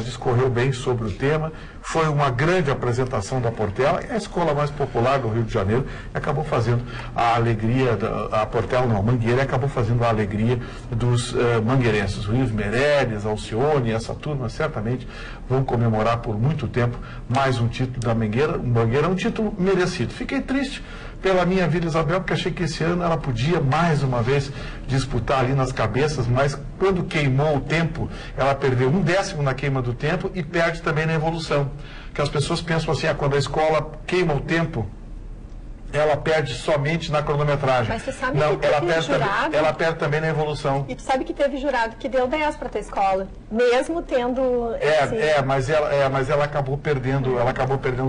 Discorreu bem sobre o tema, foi uma grande apresentação da Portela, é a escola mais popular do Rio de Janeiro, e acabou fazendo a alegria, a Portela não, a Mangueira, acabou fazendo a alegria dos mangueirenses. O Luiz Meirelles, Alcione, essa turma certamente vão comemorar por muito tempo mais um título da Mangueira, um título merecido. Fiquei triste pela minha Vila Isabel, porque achei que esse ano ela podia mais uma vez disputar ali nas cabeças, mas quando queimou o tempo, ela perdeu um décimo na queima do tempo e perde também na evolução. Que as pessoas pensam assim, quando a escola queima o tempo, ela perde somente na cronometragem. Mas você sabe não, que teve jurado... ela perde também na evolução. E tu sabe que teve jurado que deu 10 para a tua escola, mesmo tendo... Mas ela acabou perdendo,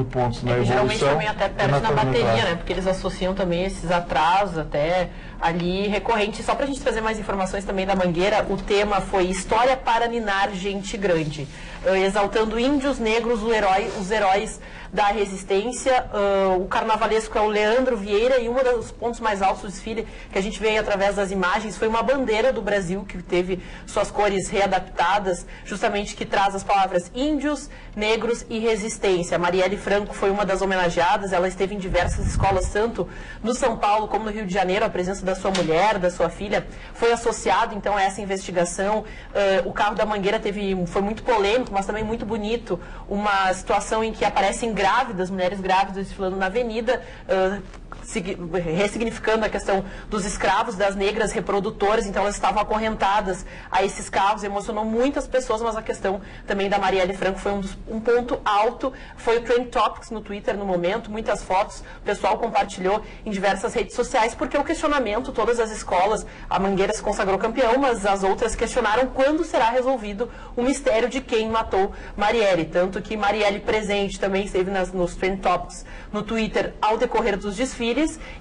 pontos na evolução. Geralmente também até perde na bateria, né? Porque eles associam também esses atrasos até ali recorrentes. Só para a gente trazer mais informações também da Mangueira, o tema foi História para Ninar Gente Grande, exaltando índios negros, os heróis da resistência. O carnavalesco é o Leandro Leandro Vieira, e um dos pontos mais altos do desfile que a gente vê através das imagens foi uma bandeira do Brasil que teve suas cores readaptadas, justamente que traz as palavras índios, negros e resistência. A Marielle Franco foi uma das homenageadas, ela esteve em diversas escolas, tanto no São Paulo como no Rio de Janeiro. A presença da sua mulher, da sua filha, foi associado então a essa investigação. O carro da Mangueira foi muito polêmico, mas também muito bonito, uma situação em que aparecem grávidas, mulheres grávidas desfilando na avenida, ressignificando a questão dos escravos, das negras reprodutoras. Então elas estavam acorrentadas a esses carros, emocionou muitas pessoas, mas a questão também da Marielle Franco foi um ponto alto, foi o Trend Topics no Twitter no momento, muitas fotos, o pessoal compartilhou em diversas redes sociais, porque o questionamento, todas as escolas, a Mangueira se consagrou campeão, mas as outras questionaram quando será resolvido o mistério de quem matou Marielle, tanto que Marielle presente também esteve nos Trend Topics no Twitter ao decorrer dos desfiles,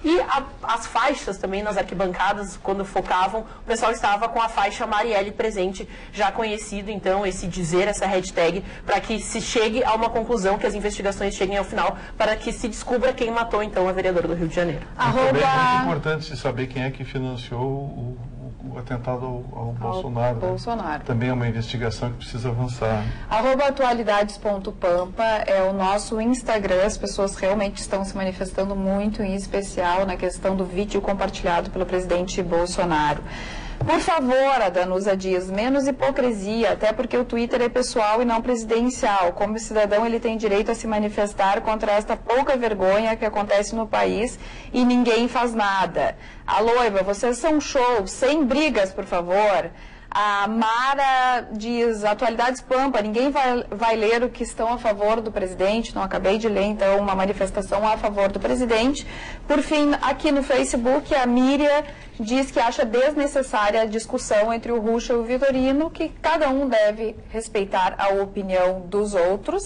e as faixas também nas arquibancadas, quando focavam, o pessoal estava com a faixa Marielle presente, já conhecido então esse dizer, essa hashtag, para que se chegue a uma conclusão, que as investigações cheguem ao final, para que se descubra quem matou então a vereadora do Rio de Janeiro. Também é muito importante se saber quem é que financiou o atentado ao Bolsonaro. Também é uma investigação que precisa avançar. @atualidades.pampa é o nosso Instagram. As pessoas realmente estão se manifestando muito, em especial na questão do vídeo compartilhado pelo presidente Bolsonaro. Por favor, a Danusa diz, menos hipocrisia, até porque o Twitter é pessoal e não presidencial. Como cidadão, ele tem direito a se manifestar contra esta pouca vergonha que acontece no país e ninguém faz nada. Alô, Eva, vocês são show, sem brigas, por favor. A Mara diz, Atualidades Pampa, ninguém vai ler o que estão a favor do presidente. Não acabei de ler, então, uma manifestação a favor do presidente. Por fim, aqui no Facebook, a Miriam diz que acha desnecessária a discussão entre o Ruxa e o Vitorino, que cada um deve respeitar a opinião do outro,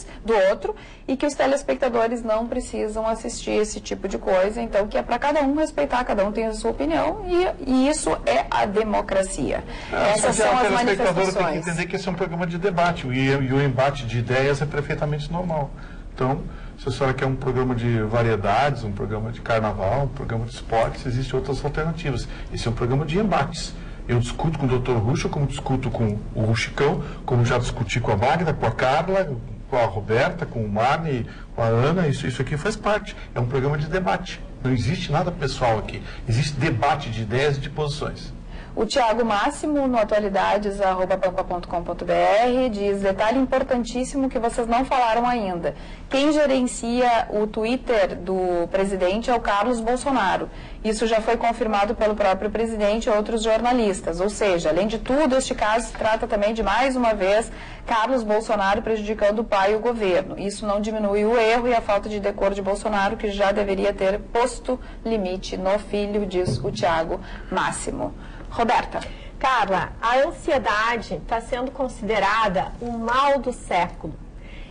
e que os telespectadores não precisam assistir esse tipo de coisa, então que é para cada um respeitar, cada um tem a sua opinião, e isso é a democracia. Essas são as manifestações. Tem que entender que esse é um programa de debate, e o embate de ideias é perfeitamente normal. Então, se a senhora quer um programa de variedades, um programa de carnaval, um programa de esportes, existem outras alternativas. Esse é um programa de embates. Eu discuto com o Dr. Ruxa, como discuto com o Ruxicão, como já discuti com a Magda, com a Carla, com a Roberta, com o Marne, com a Ana. Isso aqui faz parte. É um programa de debate. Não existe nada pessoal aqui. Existe debate de ideias e de posições. O Tiago Máximo, no atualidades@pampa.com.br, diz, detalhe importantíssimo que vocês não falaram ainda. Quem gerencia o Twitter do presidente é o Carlos Bolsonaro. Isso já foi confirmado pelo próprio presidente e outros jornalistas. Ou seja, além de tudo, este caso se trata também de, mais uma vez, Carlos Bolsonaro prejudicando o pai e o governo. Isso não diminui o erro e a falta de decoro de Bolsonaro, que já deveria ter posto limite no filho, diz o Tiago Máximo. Roberta. Carla, a ansiedade está sendo considerada o mal do século.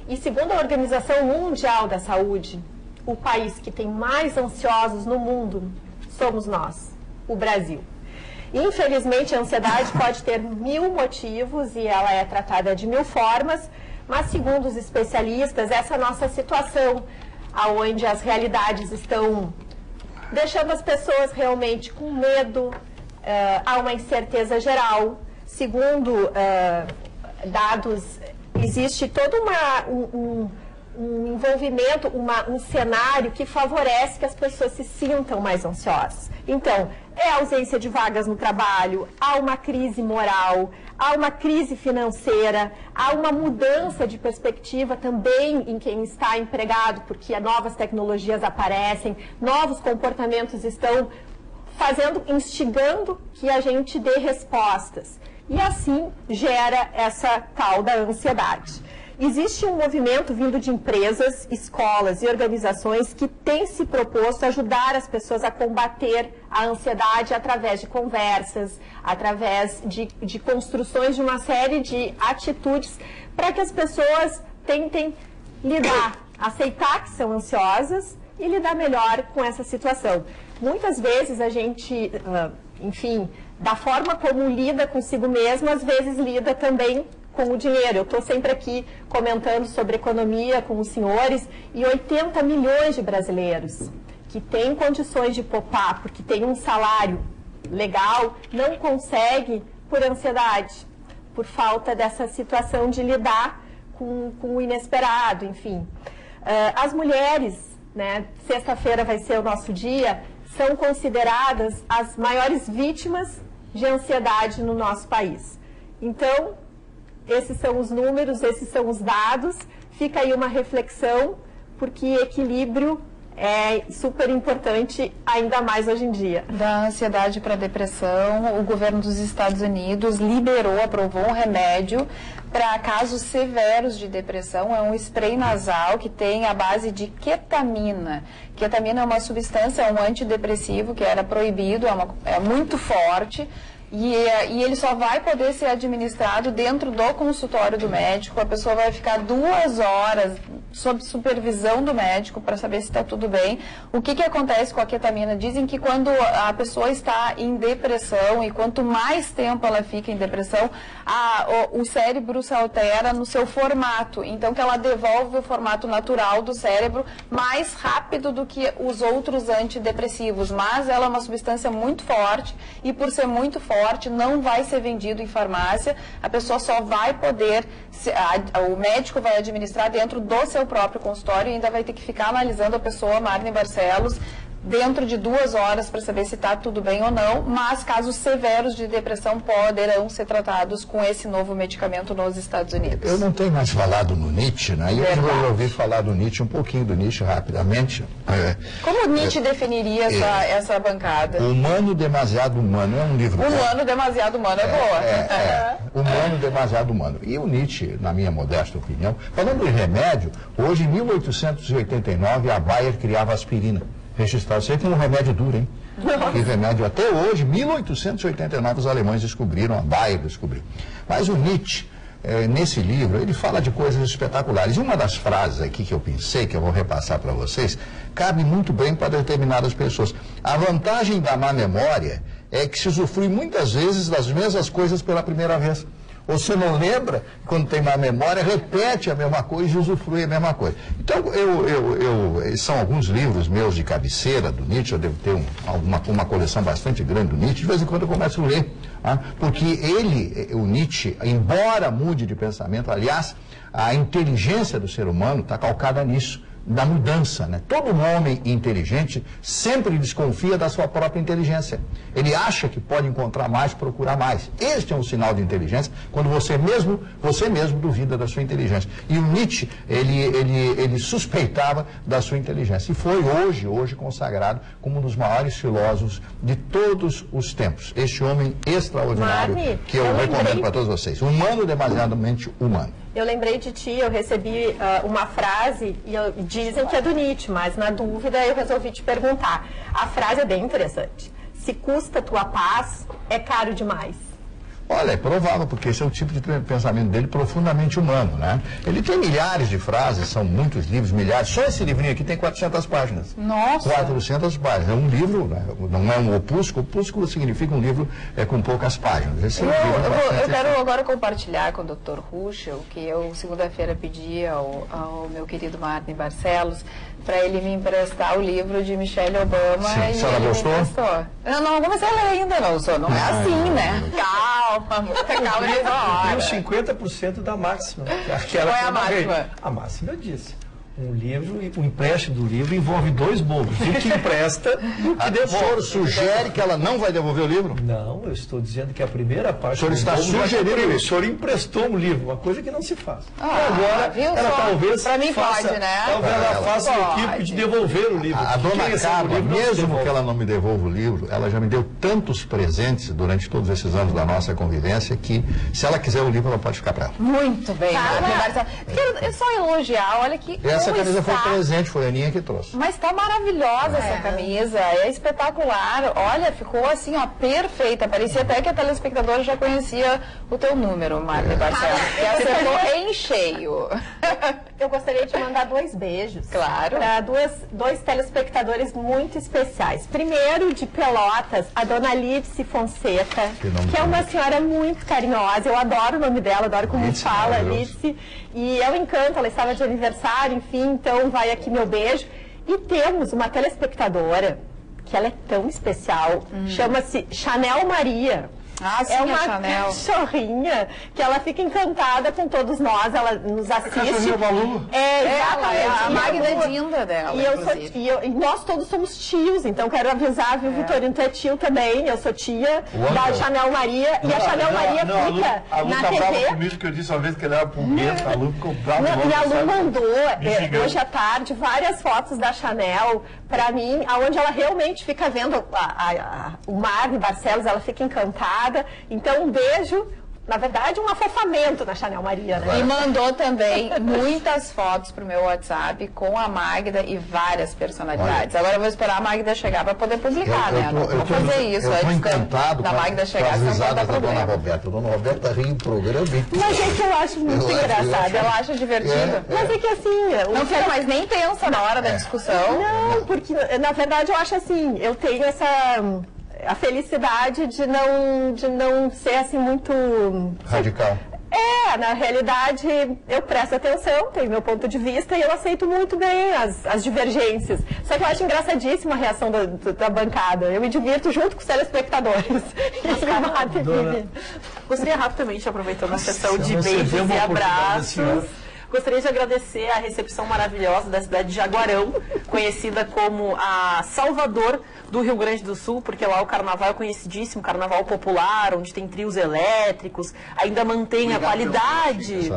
E segundo a Organização Mundial da Saúde, o país que tem mais ansiosos no mundo somos nós, o Brasil. Infelizmente, a ansiedade pode ter 1000 motivos e ela é tratada de 1000 formas, mas segundo os especialistas, essa nossa situação, onde as realidades estão deixando as pessoas realmente com medo, há uma incerteza geral. Segundo dados, existe todo um envolvimento, um cenário que favorece que as pessoas se sintam mais ansiosas. Então, é a ausência de vagas no trabalho, há uma crise moral, há uma crise financeira, há uma mudança de perspectiva também em quem está empregado, porque novas tecnologias aparecem, novos comportamentos estão instigando que a gente dê respostas. E assim gera essa tal da ansiedade. Existe um movimento vindo de empresas, escolas e organizações que tem se proposto ajudar as pessoas a combater a ansiedade através de conversas, através de construções de uma série de atitudes para que as pessoas tentem lidar, aceitar que são ansiosas e lidar melhor com essa situação. Muitas vezes a gente, enfim, da forma como lida consigo mesmo, às vezes lida também com o dinheiro. Eu estou sempre aqui comentando sobre economia com os senhores, e 80 milhões de brasileiros que tem condições de poupar, porque tem um salário legal, não consegue por ansiedade, por falta dessa situação de lidar com o inesperado, enfim. As mulheres, né, sexta-feira vai ser o nosso dia, são consideradas as maiores vítimas de ansiedade no nosso país. Então, esses são os números, esses são os dados, fica aí uma reflexão, porque equilíbrio é super importante, ainda mais hoje em dia. Da ansiedade para a depressão, o governo dos Estados Unidos aprovou um remédio para casos severos de depressão. É um spray nasal que tem a base de ketamina. Ketamina é uma substância, um antidepressivo que era proibido, é muito forte. E ele só vai poder ser administrado dentro do consultório do médico. A pessoa vai ficar 2 horas sob supervisão do médico para saber se está tudo bem. O que acontece com a ketamina? Dizem que quando a pessoa está em depressão e quanto mais tempo ela fica em depressão, o cérebro se altera no seu formato. Então, que ela devolve o formato natural do cérebro mais rápido do que os outros antidepressivos. Mas ela é uma substância muito forte e, por ser muito forte, não vai ser vendido em farmácia. A pessoa só vai poder, o médico vai administrar dentro do seu próprio consultório e ainda vai ter que ficar analisando a pessoa, Marne Barcelos, dentro de 2 horas para saber se está tudo bem ou não, mas casos severos de depressão poderão ser tratados com esse novo medicamento nos Estados Unidos. Eu não tenho mais falado no Nietzsche, né? E eu resolvi falar do Nietzsche, um pouquinho do Nietzsche rapidamente. Como Nietzsche definiria essa bancada? Humano Demasiado Humano, é um livro... Humano Demasiado Humano é boa. Humano Demasiado Humano. E o Nietzsche, na minha modesta opinião, falando de remédio, hoje em 1889 a Bayer criava aspirina. Registrado. Isso aí tem um remédio duro, hein? E remédio até hoje, 1889, os alemães descobriram, a Bayer descobriu. Mas o Nietzsche, nesse livro, ele fala de coisas espetaculares. E uma das frases aqui que eu pensei, que eu vou repassar para vocês, cabe muito bem para determinadas pessoas. A vantagem da má memória é que se usufrui muitas vezes das mesmas coisas pela primeira vez. Você não lembra, quando tem má memória, repete a mesma coisa e usufrui a mesma coisa. Então, são alguns livros meus de cabeceira do Nietzsche, eu devo ter uma coleção bastante grande do Nietzsche, de vez em quando eu começo a ler, porque o Nietzsche, embora mude de pensamento, aliás, a inteligência do ser humano está calcada nisso, da mudança, né? Todo homem inteligente sempre desconfia da sua própria inteligência. Ele acha que pode encontrar mais, procurar mais. Este é um sinal de inteligência, quando você mesmo duvida da sua inteligência. E o Nietzsche, ele suspeitava da sua inteligência. E foi hoje consagrado como um dos maiores filósofos de todos os tempos. Este homem extraordinário que eu recomendo para todos vocês. Humano, demasiadamente humano. Eu lembrei de ti, eu recebi uma frase, e dizem que é do Nietzsche, mas na dúvida eu resolvi te perguntar. A frase é bem interessante. Se custa tua paz, é caro demais. Olha, é provável, porque esse é o tipo de pensamento dele profundamente humano, né? Ele tem milhares de frases, são muitos livros, milhares. Só esse livrinho aqui tem 400 páginas. Nossa! 400 páginas. É um livro, né? Não é um opúsculo. Opúsculo significa um livro com poucas páginas. Esse eu quero agora compartilhar com o Dr. Ruschel, que eu segunda-feira pedi ao meu querido Marne Barcelos para ele me emprestar o livro de Michelle Obama. Sim. E você ela gostou? Eu não comecei a ler ainda, não é assim, né? Calma, muita calma nessa hora. Tem os 50% da máxima. Qual é a máxima? A máxima eu disse. O empréstimo do livro envolve 2 bônus. O que empresta e o que devolve. O senhor sugere que ela não vai devolver o livro? Não, eu estou dizendo que a primeira parte... O senhor está sugerindo isso? O senhor emprestou um livro, uma coisa que não se faz. Agora, ela talvez para mim faça, pode, né? Talvez ela faça o equívoco de devolver o livro. A dona Carla, mesmo que ela não me devolva o livro, ela já me deu tantos presentes durante todos esses anos da nossa convivência que, se ela quiser o livro, ela pode ficar para ela. Muito bem. Quero só elogiar, olha que... Essa camisa foi presente, foi a Aninha que trouxe. Mas está maravilhosa essa camisa, é espetacular. Olha, ficou assim, ó, perfeita. Parecia até que a telespectadora já conhecia o teu número, Marne Barcelos. Que acertou em cheio. Eu gostaria de mandar 2 beijos. Claro. Para dois telespectadores muito especiais. Primeiro, de Pelotas, a dona Lídice Fonseca, que é uma senhora muito carinhosa. Eu adoro o nome dela, adoro como fala, Lídice. E é um encanto, ela estava de aniversário, enfim, então vai aqui meu beijo. E temos uma telespectadora que ela é tão especial, chama-se Chanel Maria. Ah, sim, é uma a Chanel. cachorrinha que ela fica encantada com todos nós, ela nos assiste. Exatamente. A Magda é linda dela. E nós todos somos tios, então quero avisar, viu, Vitorino, tu é tio também, eu sou tia da Chanel Maria, e a Chanel Maria fica na TV. Comigo que eu disse uma vez que ele era pulgueta, a Lu ficou brava. E a Lu mandou, hoje à tarde, várias fotos da Chanel para mim, aonde ela realmente fica vendo o mar de Barcelos, ela fica encantada. Então, um beijo, na verdade, um afofamento na Chanel Maria, né? E mandou também muitas fotos pro meu WhatsApp com a Magda e várias personalidades. Agora eu vou esperar a Magda chegar para poder publicar, né? Não vou fazer isso. Eu tô antes encantado da Magda chegar, com as senão vai risadas dar da problema. Dona Roberta. A Dona Roberta ri em programa inteiro. Mas é que eu acho muito engraçado. Ela acha divertido. Mas é que assim... Não fica mais nem tensa na hora da discussão. Não, porque na verdade eu acho assim, eu tenho a felicidade de não ser assim muito... Radical. Na realidade, eu presto atenção, tenho meu ponto de vista e eu aceito muito bem as divergências. Só que eu acho engraçadíssima a reação da bancada. Eu me divirto junto com os telespectadores. Gostaria rapidamente, aproveitando a sessão de beijos e abraços, gostaria de agradecer a recepção maravilhosa da cidade de Jaguarão, conhecida como a Salvador do Rio Grande do Sul, porque lá o carnaval é conhecidíssimo, carnaval popular, onde tem trios elétricos, ainda mantém a qualidade.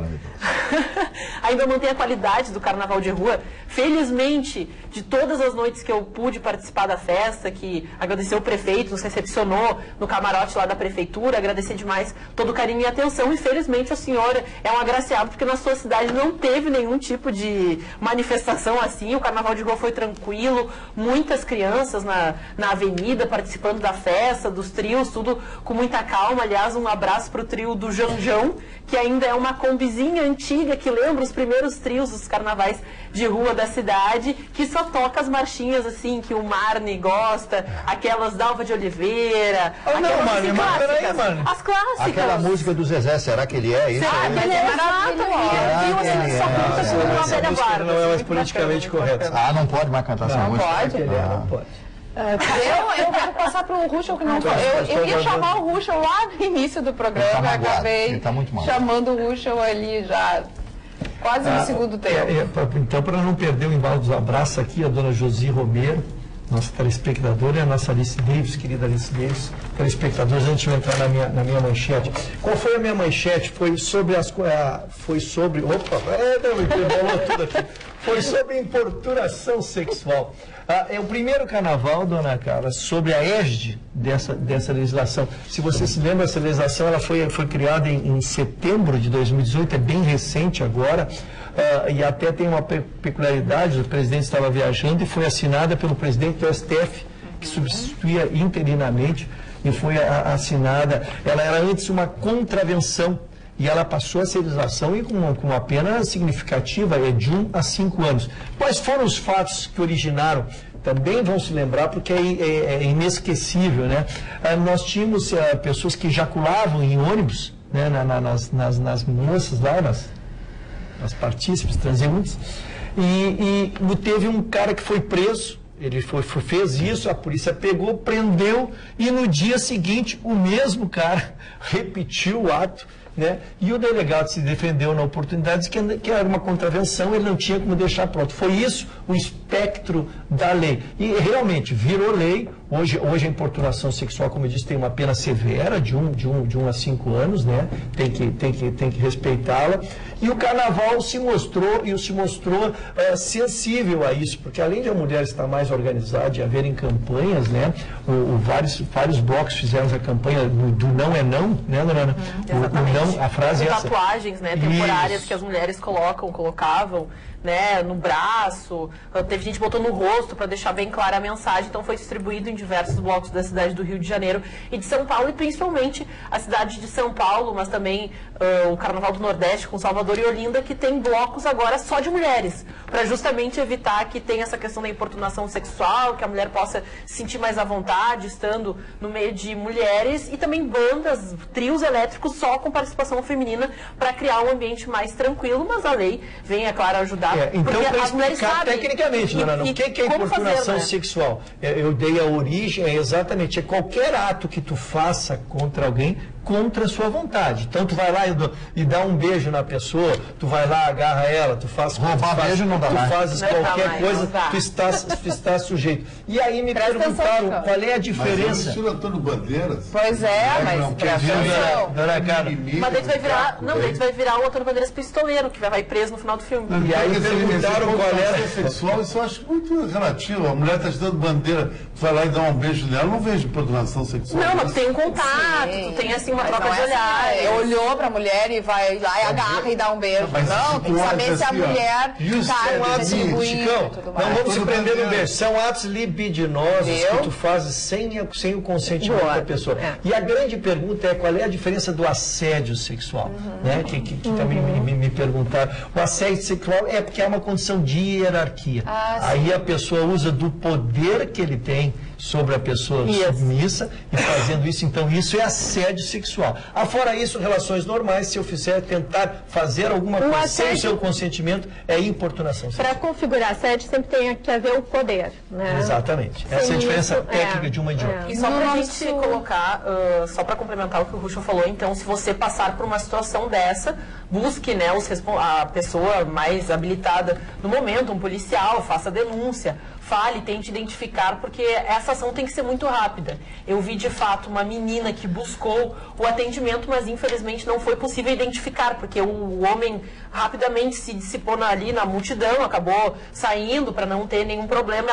Ainda mantém a qualidade do carnaval de rua. Felizmente, de todas as noites que eu pude participar da festa, que agradecer o prefeito, nos recepcionou no camarote lá da prefeitura, agradecer demais todo o carinho e atenção, e felizmente a senhora é um agraciado, porque na sua cidade não teve nenhum tipo de manifestação assim, o carnaval de rua foi tranquilo, muitas crianças na avenida participando da festa, dos trios, tudo com muita calma. Aliás, um abraço para o trio do Janjão, que ainda é uma combizinha antiga que lembra os primeiros trios dos carnavais de rua da cidade, que só toca as marchinhas assim que o Marne gosta, aquelas da Alva de Oliveira, as clássicas. Aquela música do Zezé, será que ele é isso? Ele é maravilhoso. Só canta sobre uma velha guarda. Não é mais politicamente correto. Não pode mais cantar essa música. Não pode. Eu vou passar para o Ruschel, que não eu ia chamar o Ruschel lá no início do programa, acabei chamando o Ruschel ali já quase no segundo tempo. Então, para não perder o embalo dos abraços aqui, a dona Josi Romero, nossa telespectadora, e a nossa Alice Davis, querida Alice Davis, telespectadores, antes de eu entrar na minha manchete. Qual foi a minha manchete? Foi sobre Foi sobre importunação sexual. É o primeiro carnaval, dona Carla, sobre a égide dessa legislação. Se você se lembra, essa legislação ela foi criada em setembro de 2018, é bem recente agora, e até tem uma peculiaridade: o presidente estava viajando e foi assinada pelo presidente do STF, que substituía interinamente, e foi assinada. Ela era antes uma contravenção, e ela passou a ser legislação e com uma pena significativa, de 1 a 5 anos. Quais foram os fatos que originaram? Também vão se lembrar, porque é inesquecível, né? Nós tínhamos pessoas que ejaculavam em ônibus, né? nas moças lá, nas partícipes, transeuntes, e teve um cara que foi preso. Ele fez isso, a polícia pegou, prendeu, e no dia seguinte o mesmo cara repetiu o ato, né? E o delegado se defendeu na oportunidade que era uma contravenção, ele não tinha como deixar pronto. Foi isso o espectro da lei. E realmente virou lei. Hoje a importunação sexual, como eu disse, tem uma pena severa de 1 a 5 anos, né? Tem que respeitá-la. E o carnaval se mostrou sensível a isso, porque além de a mulher estar mais organizada e haverem campanhas, né? Vários blocos fizeram a campanha do não é não, né, Lorena? Exatamente. O não, a frase é essa. Tatuagens, né, temporárias que as mulheres colocavam, né, no braço, teve gente botando no rosto para deixar bem clara a mensagem, então foi distribuído em diversos blocos da cidade do Rio de Janeiro e de São Paulo, e principalmente a cidade de São Paulo, mas também o Carnaval do Nordeste com Salvador e Olinda, que tem blocos agora só de mulheres, para justamente evitar que tenha essa questão da importunação sexual, que a mulher possa se sentir mais à vontade estando no meio de mulheres, e também bandas, trios elétricos só com participação participação feminina para criar um ambiente mais tranquilo, mas a lei vem, é claro, ajudar. Então, para as mulheres explicar sabem tecnicamente, dona Ana, o que é importunação sexual? Eu dei a origem, exatamente, é qualquer ato que tu faça contra alguém contra a sua vontade. Então, tu vai lá e dá um beijo na pessoa, tu vai lá, agarra ela, tu faz... beijo não dá mais. fazes qualquer coisa, tu estás sujeito. E aí me perguntaram qual é a diferença... Mas Antônio Bandeiras... Pois é, mas... Dona Carla... Mas daí tu vai virar... Não, daí tu vai virar o Antônio Bandeiras pistoleiro, que vai preso no final do filme. E aí perguntaram qual era... sexual, isso eu acho muito relativo. A mulher está te dando bandeira, tu vai lá e dá um beijo nela. Eu não vejo importunação sexual. Não, mas tu tem um contato, tu tem assim uma troca de olhar. Olhou pra mulher e vai lá e agarra e dá um beijo. Não, tem que saber se a mulher está retribuindo e tudo mais. Não vamos se prender no beijo. São atos libidinosos que tu fazes sem o consentimento da pessoa. E a grande pergunta é qual é a diferença do assédio sexual, né? Que também me perguntaram. O assédio sexual é porque é uma condição de hierarquia. Aí a pessoa usa do poder que ele tem sobre a pessoa submissa e fazendo isso, então isso é assédio sexual. Fora isso, relações normais, se eu fizer tentar fazer alguma coisa sem o seu consentimento, é importunação sexual. Para configurar assédio sempre tem que haver o poder, né? Exatamente. Essa é a diferença técnica de uma e de outra. E só para a gente colocar, só para complementar o que o Rucho falou, então, se você passar por uma situação dessa, busque, né, a pessoa mais habilitada no momento, um policial, faça denúncia, fale, tente identificar, porque essa ação tem que ser muito rápida. Eu vi, de fato, uma menina que buscou o atendimento, mas infelizmente não foi possível identificar, porque o homem rapidamente se dissipou ali na multidão, acabou saindo para não ter nenhum problema.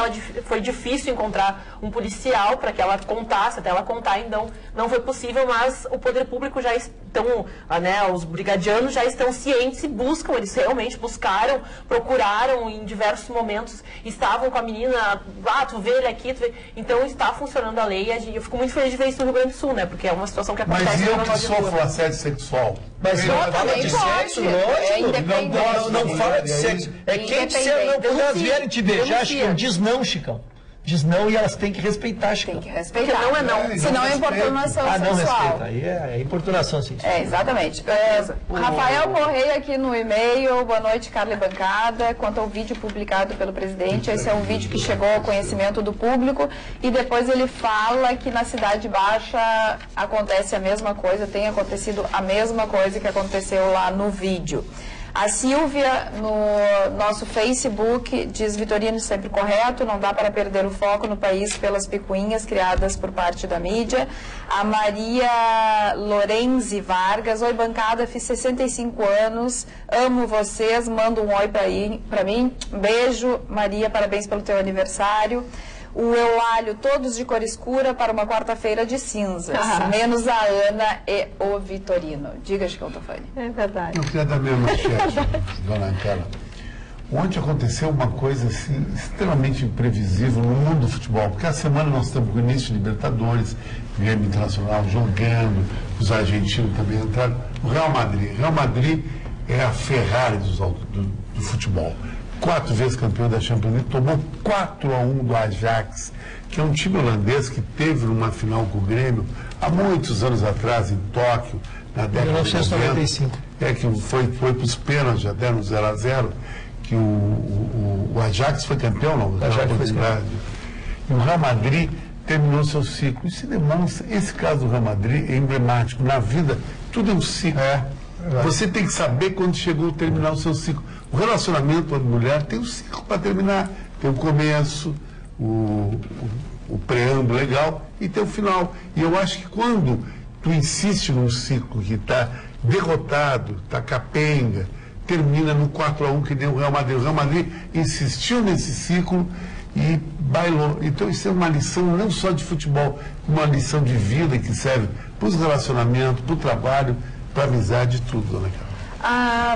Foi difícil encontrar um policial para que ela contasse, até ela contar, então não foi possível, mas o poder público já estão, né, os brigadianos já estão cientes e buscam, eles realmente buscaram, procuraram em diversos momentos, estavam com a menina, tu vê ele aqui, tu vê. Então está funcionando a lei e eu fico muito feliz de ver isso no Rio Grande do Sul, né, porque é uma situação que acontece. Mas eu que sofro assédio sexual. Mas não fala de sexo, lógico. Não fala de sexo. É quem disser não, quando elas vierem te beijar, Chicão, diz não, Chicão. Diz não e elas têm que respeitar, Chicão. Tem que respeitar. Porque não é não. Senão é importunação sexual. Não respeita. Aí é importunação sexual. Exatamente. Rafael Correia aqui no e-mail. Boa noite, Carla e bancada. Quanto ao vídeo publicado pelo presidente, esse é um vídeo que chegou ao conhecimento do público e depois ele fala que na Cidade Baixa acontece a mesma coisa, tem acontecido a mesma coisa que aconteceu lá no vídeo. A Silvia, no nosso Facebook, diz: Vitorino sempre correto, não dá para perder o foco no país pelas picuinhas criadas por parte da mídia. A Maria Lorenzi Vargas: oi, bancada, fiz 65 anos, amo vocês, manda um oi para mim. Beijo, Maria, parabéns pelo teu aniversário. O Eulálio, todos de cor escura para uma quarta-feira de cinzas, menos a Ana e o Vitorino. Diga, Chicão Tofani. É verdade. Eu queria dar minha manchete, dona Anquela. Ontem aconteceu uma coisa assim, extremamente imprevisível no mundo do futebol, porque a semana nós estamos com o início de Libertadores, Grêmio Internacional jogando, os argentinos também entraram. O Real Madrid é a Ferrari do futebol. 4 vezes campeão da Champions League, tomou 4-1 do Ajax, que é um time holandês que teve uma final com o Grêmio há muitos anos atrás, em Tóquio, na década de 1995. Que foi para os pênaltis, até no 0-0, que o Ajax foi campeão, não? O Ajax foi campeão. E o Real Madrid terminou seu ciclo. Isso demonstra, esse caso do Real Madrid é emblemático. Na vida, tudo é um ciclo. Você tem que saber quando chegou a terminar o seu ciclo. O relacionamento com a mulher tem um ciclo para terminar. Tem o começo, o preâmbulo legal e tem o final. E eu acho que quando tu insiste num ciclo que está derrotado, está capenga, termina no 4-1 que deu o Real Madrid. O Real Madrid insistiu nesse ciclo e bailou. Então isso é uma lição não só de futebol, uma lição de vida que serve para os relacionamentos, para o trabalho, para a amizade e tudo, dona Carla.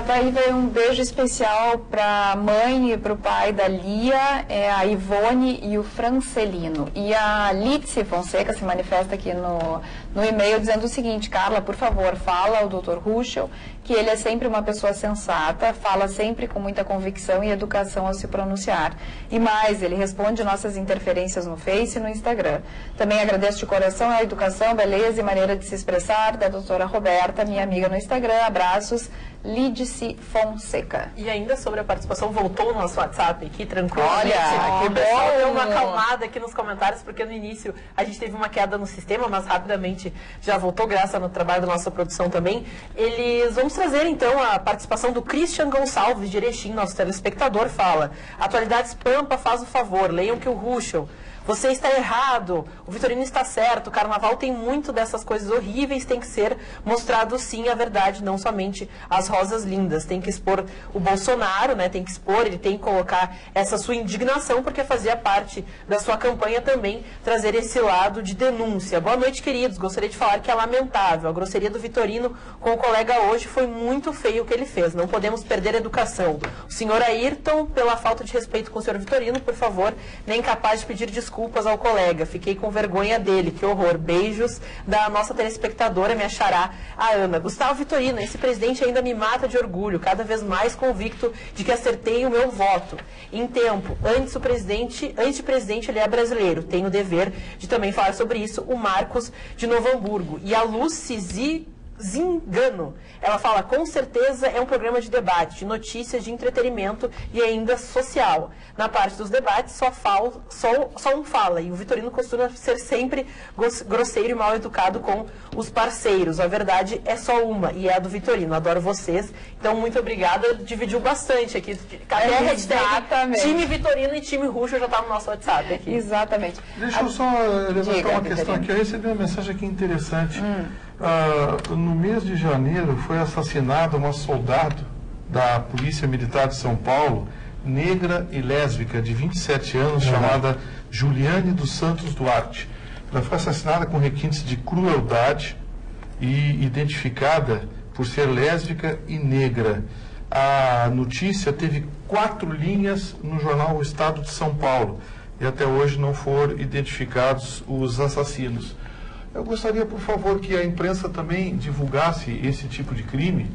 Daí veio um beijo especial para a mãe e para o pai da Lia, a Ivone e o Francelino. E a Litsi Fonseca se manifesta aqui no e-mail dizendo o seguinte: Carla, por favor, fala ao Dr. Ruschel que ele é sempre uma pessoa sensata, fala sempre com muita convicção e educação ao se pronunciar. E mais, ele responde nossas interferências no Face e no Instagram. Também agradeço de coração a educação, beleza e maneira de se expressar da doutora Roberta, minha amiga no Instagram. Abraços, Lídice Fonseca. E ainda sobre a participação, voltou o nosso WhatsApp aqui, tranquilo. Olha, que o pessoal bom! deu uma acalmada aqui nos comentários, porque no início a gente teve uma queda no sistema, mas rapidamente já voltou, graças ao trabalho da nossa produção também. Vamos trazer então a participação do Christian Gonçalves de Erechim, nosso telespectador, fala: Atualidades Pampa, faz o favor, leiam que o Ruschel. Você está errado, o Vitorino está certo, o carnaval tem muito dessas coisas horríveis, tem que ser mostrado sim a verdade, não somente as rosas lindas. Tem que expor o Bolsonaro, né? Tem que expor, ele tem que colocar essa sua indignação, porque fazia parte da sua campanha também trazer esse lado de denúncia. Boa noite, queridos. Gostaria de falar que é lamentável. A grosseria do Vitorino com o colega hoje foi muito feio o que ele fez. Não podemos perder a educação. O senhor Ayrton, pela falta de respeito com o senhor Vitorino, por favor, nem capaz de pedir desculpas ao colega. Fiquei com vergonha dele. Que horror. Beijos da nossa telespectadora, minha xará, a Ana. Gustavo Vitorino, esse presidente ainda me mata de orgulho, cada vez mais convicto de que acertei o meu voto. Em tempo, antes de presidente, ele é brasileiro. Tenho o dever de também falar sobre isso. O Marcos de Novo Hamburgo. E a Lucy Zingano, ela fala: com certeza é um programa de debate, de notícias, de entretenimento e ainda social. Na parte dos debates só um fala, e o Vitorino costuma ser sempre grosseiro e mal educado com os parceiros. A verdade é só uma, e é a do Vitorino. Adoro vocês. Então, muito obrigada. Dividiu bastante aqui. Até a hashtag time Vitorino e time Ruschel já está no nosso WhatsApp aqui. Exatamente. Deixa eu só levantar uma questão aqui. Eu recebi uma mensagem aqui interessante. No mês de janeiro foi assassinada uma soldado da Polícia Militar de São Paulo, negra e lésbica, de 27 anos, chamada Juliane dos Santos Duarte. Ela foi assassinada com requintes de crueldade e identificada por ser lésbica e negra. A notícia teve 4 linhas no jornal O Estado de São Paulo e até hoje não foram identificados os assassinos. Eu gostaria, por favor, que a imprensa também divulgasse esse tipo de crime,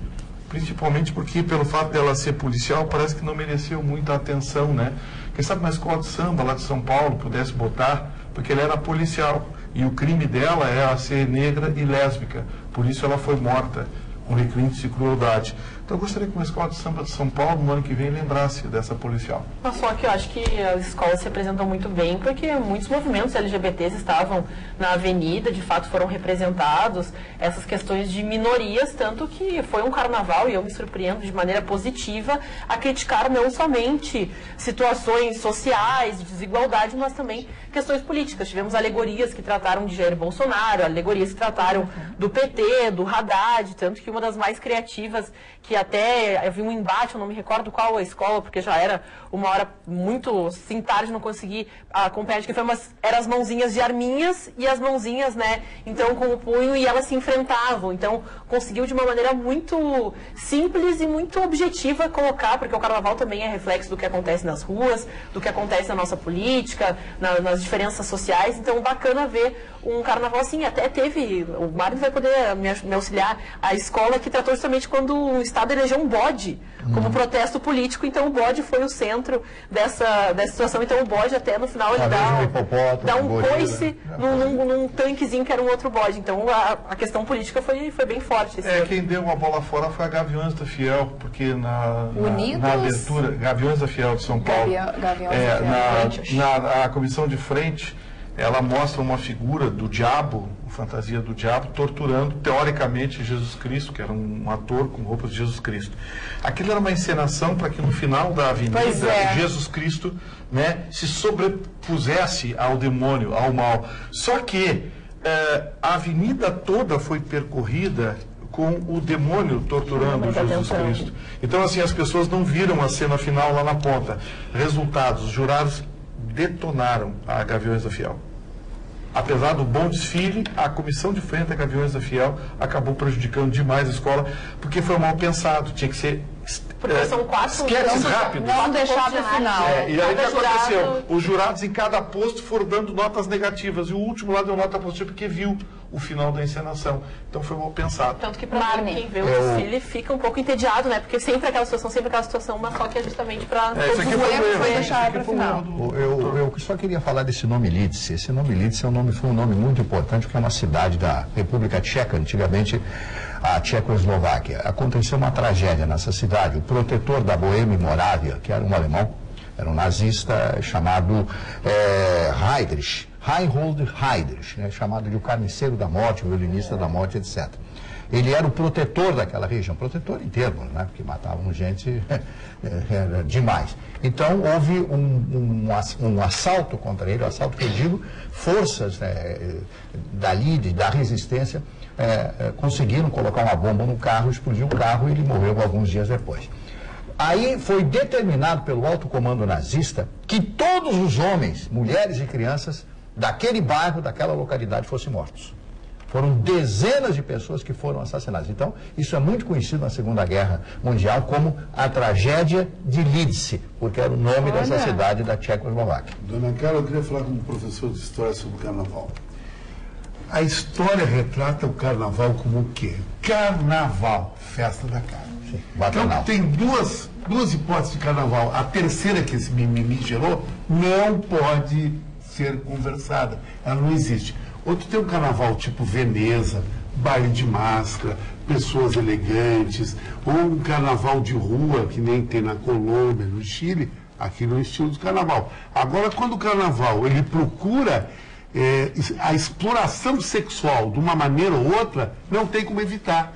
principalmente porque, pelo fato dela ser policial, parece que não mereceu muita atenção, né? Quem sabe uma escola de samba lá de São Paulo pudesse botar, porque ela era policial e o crime dela era ser negra e lésbica, por isso ela foi morta com requintes de crueldade. Então eu gostaria que uma escola de samba de São Paulo, no ano que vem, lembrasse dessa policial. Mas só que eu acho que as escolas se representam muito bem, porque muitos movimentos LGBTs estavam na avenida, de fato foram representados, essas questões de minorias, tanto que foi um carnaval, e eu me surpreendo de maneira positiva, a criticar não somente situações sociais, de desigualdade, mas também questões políticas. Tivemos alegorias que trataram de Jair Bolsonaro, alegorias que trataram do PT, do Haddad, tanto que uma das mais criativas, que até eu vi um embate, eu não me recordo qual a escola, porque já era uma hora muito assim, tarde, não consegui acompanhar de que foi, mas eram as mãozinhas de arminhas e as mãozinhas, né, então com o punho, e elas se enfrentavam. Então conseguiu de uma maneira muito simples e muito objetiva colocar, porque o carnaval também é reflexo do que acontece nas ruas, do que acontece na nossa política, nas diferenças sociais. Então bacana ver um carnaval assim. Até teve, o Mário vai poder me auxiliar, a escola que tratou justamente quando o Estado elegeu um bode como protesto político, então o bode foi o centro dessa situação. Então o bode até no final ele dá um coice num tanquezinho que era um outro bode. Então a questão política foi bem forte. Quem deu a bola fora foi a Gaviões da Fiel, porque na abertura, Gaviões da Fiel de São Paulo, na comissão de frente, ela mostra uma figura do diabo, fantasia do diabo, torturando, teoricamente, Jesus Cristo, que era um ator com roupas de Jesus Cristo. Aquilo era uma encenação para que no final da avenida, Jesus Cristo, né, se sobrepusesse ao demônio, ao mal. Só que a avenida toda foi percorrida com o demônio torturando Jesus Cristo. Então, assim, as pessoas não viram a cena final lá na ponta. Resultados, os jurados detonaram a Gaviões da Fiel. Apesar do bom desfile, a comissão de frente da Gaviões da Fiel acabou prejudicando demais a escola, porque foi mal pensado, tinha que ser Porque são 4 esquetes rápidos. Não deixar para o final. E aí o que Cada jurado- aconteceu? Os jurados em cada posto foram dando notas negativas. E o último lá deu nota positiva porque viu o final da encenação. Então foi mal pensado. Tanto que pra mim, Marne. quem vê o desfile fica um pouco entediado, né? Porque sempre aquela situação, mas só que é justamente pra Isso aqui foi um erro, foi hein? deixar Isso aqui para o foi um final. erro Eu só queria falar desse nome Lídice. Esse nome Lídice foi um nome muito importante, porque é uma cidade da República Tcheca, antigamente a Tchecoslováquia. Aconteceu uma tragédia nessa cidade. O protetor da Boêmia e Morávia, que era um alemão, era um nazista chamado Heydrich, Reinhold Heydrich, né, chamado de o carniceiro da morte, o violinista da morte, etc. Ele era o protetor daquela região, protetor em termos, né, porque matavam gente demais. Então houve um assalto contra ele, um assalto que eu digo, forças da resistência conseguiram colocar uma bomba no carro, explodiu o carro e ele morreu alguns dias depois. Aí foi determinado pelo alto comando nazista que todos os homens, mulheres e crianças daquele bairro, daquela localidade fossem mortos. Foram dezenas de pessoas que foram assassinadas. Então, isso é muito conhecido na Segunda Guerra Mundial como a tragédia de Lídice, porque era o nome dessa cidade da Tchecoslováquia. Dona Carla, eu queria falar com o professor de história sobre o carnaval. A história retrata o carnaval como o quê? Carnaval, festa da carne. Sim, Então, bacanal. tem duas hipóteses de carnaval. A terceira que esse mimimi gerou não pode ser conversada. Ela não existe. Outro tem um carnaval tipo Veneza, baile de máscara, pessoas elegantes, ou um carnaval de rua, que nem tem na Colômbia, no Chile, aqui no estilo do carnaval. Agora, quando o carnaval ele procura a exploração sexual de uma maneira ou outra, não tem como evitar.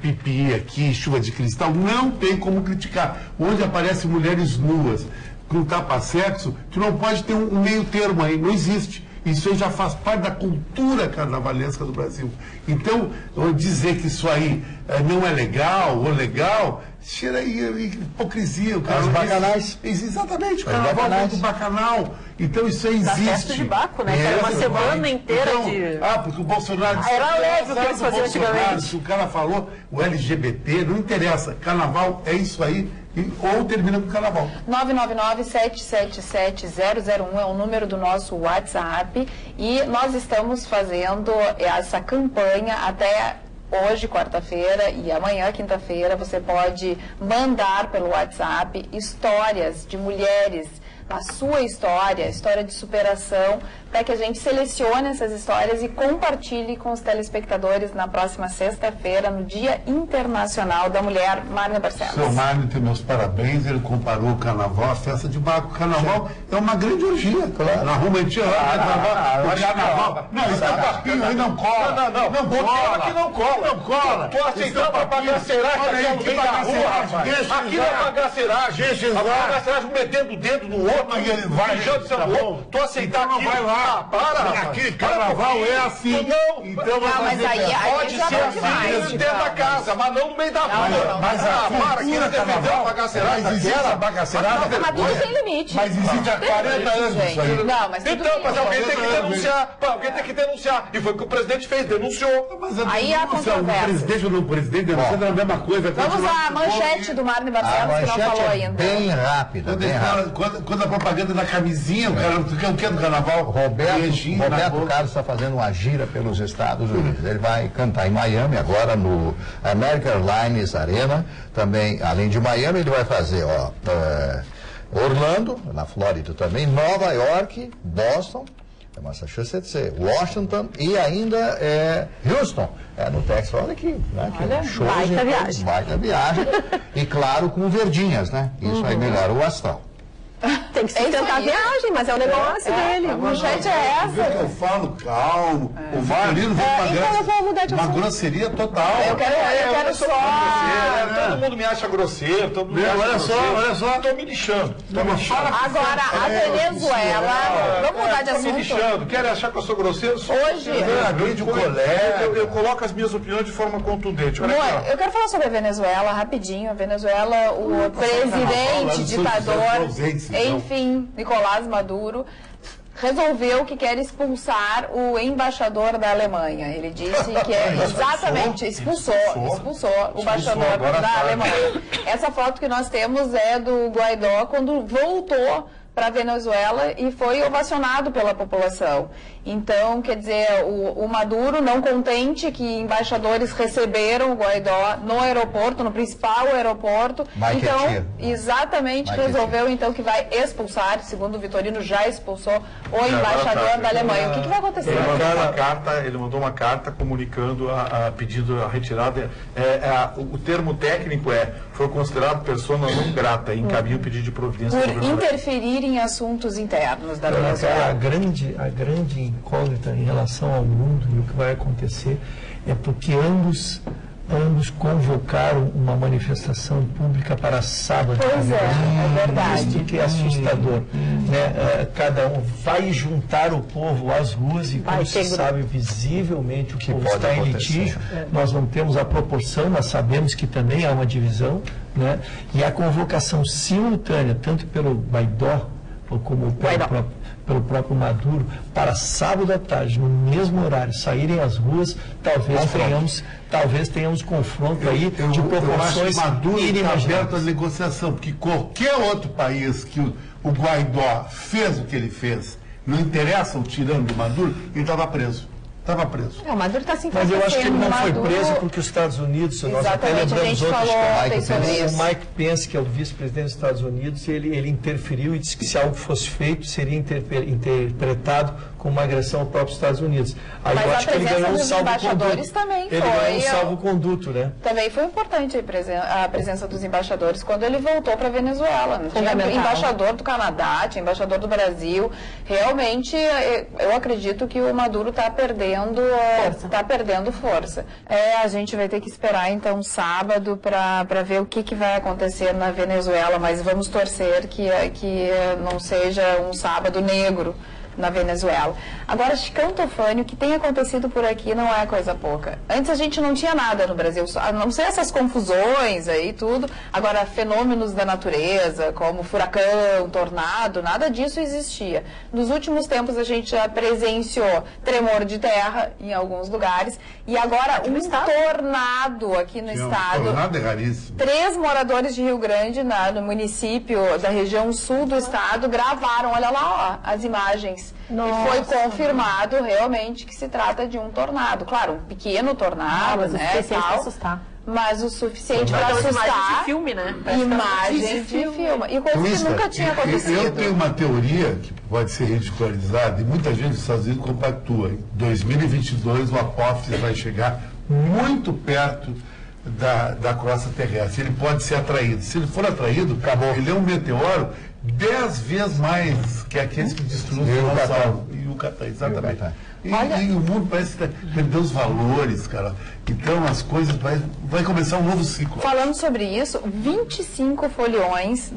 Pipi aqui, chuva de cristal, não tem como criticar. Onde aparecem mulheres nuas com tapa-sexo, tu não pode ter um meio termo aí, não existe. Isso aí já faz parte da cultura carnavalesca do Brasil. Então, dizer que isso aí não é legal ou legal, cheira aí hipocrisia. O Os bacanais. Exatamente, o carnaval é do bacanal. Então isso aí Da existe. festa de Baco, né? Que era uma semana inteira de... porque o Bolsonaro... Era leve o que eles faziam antigamente. Se o cara falou, o LGBT, não interessa. Carnaval é isso aí, ou termina com carnaval. 999-777-001 é o número do nosso WhatsApp e nós estamos fazendo essa campanha até hoje, quarta-feira, e amanhã, quinta-feira, você pode mandar pelo WhatsApp histórias de mulheres, a sua história de superação, para que a gente selecione essas histórias e compartilhe com os telespectadores na próxima sexta-feira, no Dia Internacional da Mulher. Marne Barcelos. Seu Mário tem meus parabéns, ele comparou o carnaval à festa de Baco. O carnaval é uma grande orgia. Claro. Na Roma tinha carnaval. Não, isso é papinho aí, não cola. Não cola. Aqui não cola. Não cola. Tô aceitando a bagaceragem aqui no meio da rua, rapaz. Aqui não é bagaceragem. A bagaceragem metendo o dedo no outro, beijando seu outro. Tô aceitando aqui. Vai lá. Para, aqui, carnaval é assim. Não, então mas aí pode já ser vai assim demais, dentro da casa, mas não no meio da rua. Mas para, quem defendeu a bagaceragem daquela? bagaceragem. Mas tudo tem limite. Mas existe há 40 anos isso aí. Não, mas tudo Então, mas tem alguém tem que Mas denunciar. Alguém tem que denunciar. E foi o que o presidente fez, denunciou. Aí há controvérsia. O presidente ou não o presidente denunciando é a mesma coisa. Vamos à manchete do Marne A Barcelos, que não manchete falou é ainda. bem rápida, bem rápida. Quando a propaganda da camisinha, o cara, o que é do carnaval? Roberto Carlos está fazendo uma gira pelos Estados Unidos. Ele vai cantar em Miami, agora no American Airlines Arena. Também, além de Miami, ele vai fazer Orlando, na Flórida também, Nova York, Boston, Massachusetts, Washington e ainda Houston, no Texas. Olha aqui, né? Olha, show baita viagem. Baita viagem. E claro, com verdinhas, né? Isso aí melhora o astral. Tem que sustentar a viagem, mas é o negócio dele. A manchete é Vê que essa. eu falo calmo. O Vitorino vem então eu vou mudar de uma assunto. grosseria total. Eu quero só... Todo mundo me acha grosseiro, todo mundo me acha Olha só. Tô me lixando. Agora, a Venezuela... Vamos mudar de Tô me assunto? lixando. Querem achar que eu sou grosseiro? Hoje... Agride o colega. Eu coloco as minhas opiniões de forma contundente. Olha Não, aqui, ó. eu quero falar sobre a Venezuela rapidinho. A Venezuela, o presidente, ditador, enfim, Nicolás Maduro, resolveu que quer expulsar o embaixador da Alemanha. Ele disse que exatamente expulsou o embaixador da Alemanha. Essa foto que nós temos é do Guaidó quando voltou para a Venezuela e foi ovacionado pela população. Então, quer dizer, o Maduro, não contente que embaixadores receberam o Guaidó no aeroporto, no principal aeroporto, então, exatamente, resolveu então que vai expulsar, segundo o Vitorino, já expulsou o embaixador da Alemanha. O que vai acontecer? Ele mandou uma carta comunicando pedindo a retirada. O termo técnico foi considerado persona não grata e encaminha o pedido de providência. Por interferir em assuntos internos da Venezuela. A grande incógnita em relação ao mundo e o que vai acontecer é porque ambos convocaram uma manifestação pública para sábado. Pois é verdade. Isso que é assustador. Né? Cada um vai juntar o povo às ruas e, como se sabe, visivelmente o povo está em litígio. Nós não temos a proporção, mas sabemos que também há uma divisão. Né? E a convocação simultânea, tanto pelo Guaidó como pelo próprio Maduro, para sábado à tarde, no mesmo horário, saírem às ruas, talvez tenhamos confronto aí de proporções Maduro está aberto à negociação, porque qualquer outro país que o Guaidó fez o que ele fez, não interessa o tirano do Maduro, ele estava preso. O Maduro está se Mas eu acho que ele não foi preso porque os Estados Unidos, nós até lembramos outros casos. O Mike Pence, que é o vice-presidente dos Estados Unidos, ele interferiu e disse que se algo fosse feito, seria interpretado como uma agressão ao próprio Estados Unidos. Aí mas eu acho que ele ganhou um salvo-conduto. Ele ganhou um salvo-conduto, né? Também foi importante a presença dos embaixadores quando ele voltou para a Venezuela. Tinha embaixador do Canadá, tinha embaixador do Brasil. Realmente, eu acredito que o Maduro está perdendo força. A gente vai ter que esperar, então, sábado para ver o que vai acontecer na Venezuela, mas vamos torcer que não seja um sábado negro na Venezuela. Agora, Chicão Tofani, o que tem acontecido por aqui não é coisa pouca. Antes a gente não tinha nada no Brasil, a não ser essas confusões aí tudo. Agora, fenômenos da natureza, como furacão, tornado, nada disso existia. Nos últimos tempos a gente já presenciou tremor de terra em alguns lugares e agora tornado aqui no estado. Tornado é raríssimo. 3 moradores de Rio Grande, no município da região sul do estado, gravaram, olha lá, as imagens. E foi confirmado realmente que se trata de um tornado. Claro, um pequeno tornado, mas o suficiente para assustar. Mas o suficiente para assustar. Imagens de filme, né? Imagens de filme. E coisa que nunca tinha acontecido. Eu tenho uma teoria que pode ser ridicularizada e muita gente dos Estados Unidos compactua. Em 2022 o apófise vai chegar muito perto da crosta terrestre. Ele pode ser atraído. Se ele for atraído, ele é um meteoro 10 vezes mais que aqueles que destruem o Catar. Exatamente. E o mundo parece perder os valores, cara. Então as coisas vai começar um novo ciclo. Falando sobre isso, 25 foliões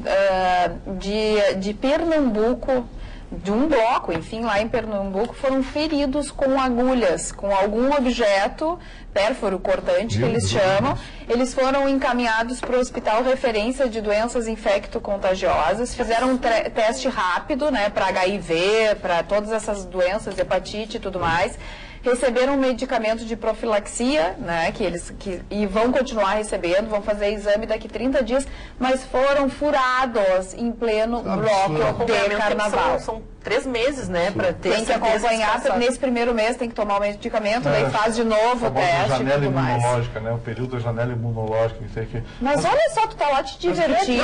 de Pernambuco, de um bloco, enfim, lá em Pernambuco, foram feridos com agulhas, com algum objeto, pérfuro cortante, que eles chamam. Eles foram encaminhados para o Hospital Referência de Doenças Infecto-Contagiosas, fizeram um teste rápido, né, para HIV, para todas essas doenças, hepatite e tudo mais. Receberam um medicamento de profilaxia, né, e vão continuar recebendo, vão fazer exame daqui 30 dias, mas foram furados em pleno bloco de carnaval. São 3 meses, né, para ter tem que acompanhar, nesse primeiro mês tem que tomar o medicamento, daí faz de novo o teste janela e tudo mais. Imunológica, né, o período da janela imunológica, não sei o que. Mas olha só, tu tá lá te divertindo.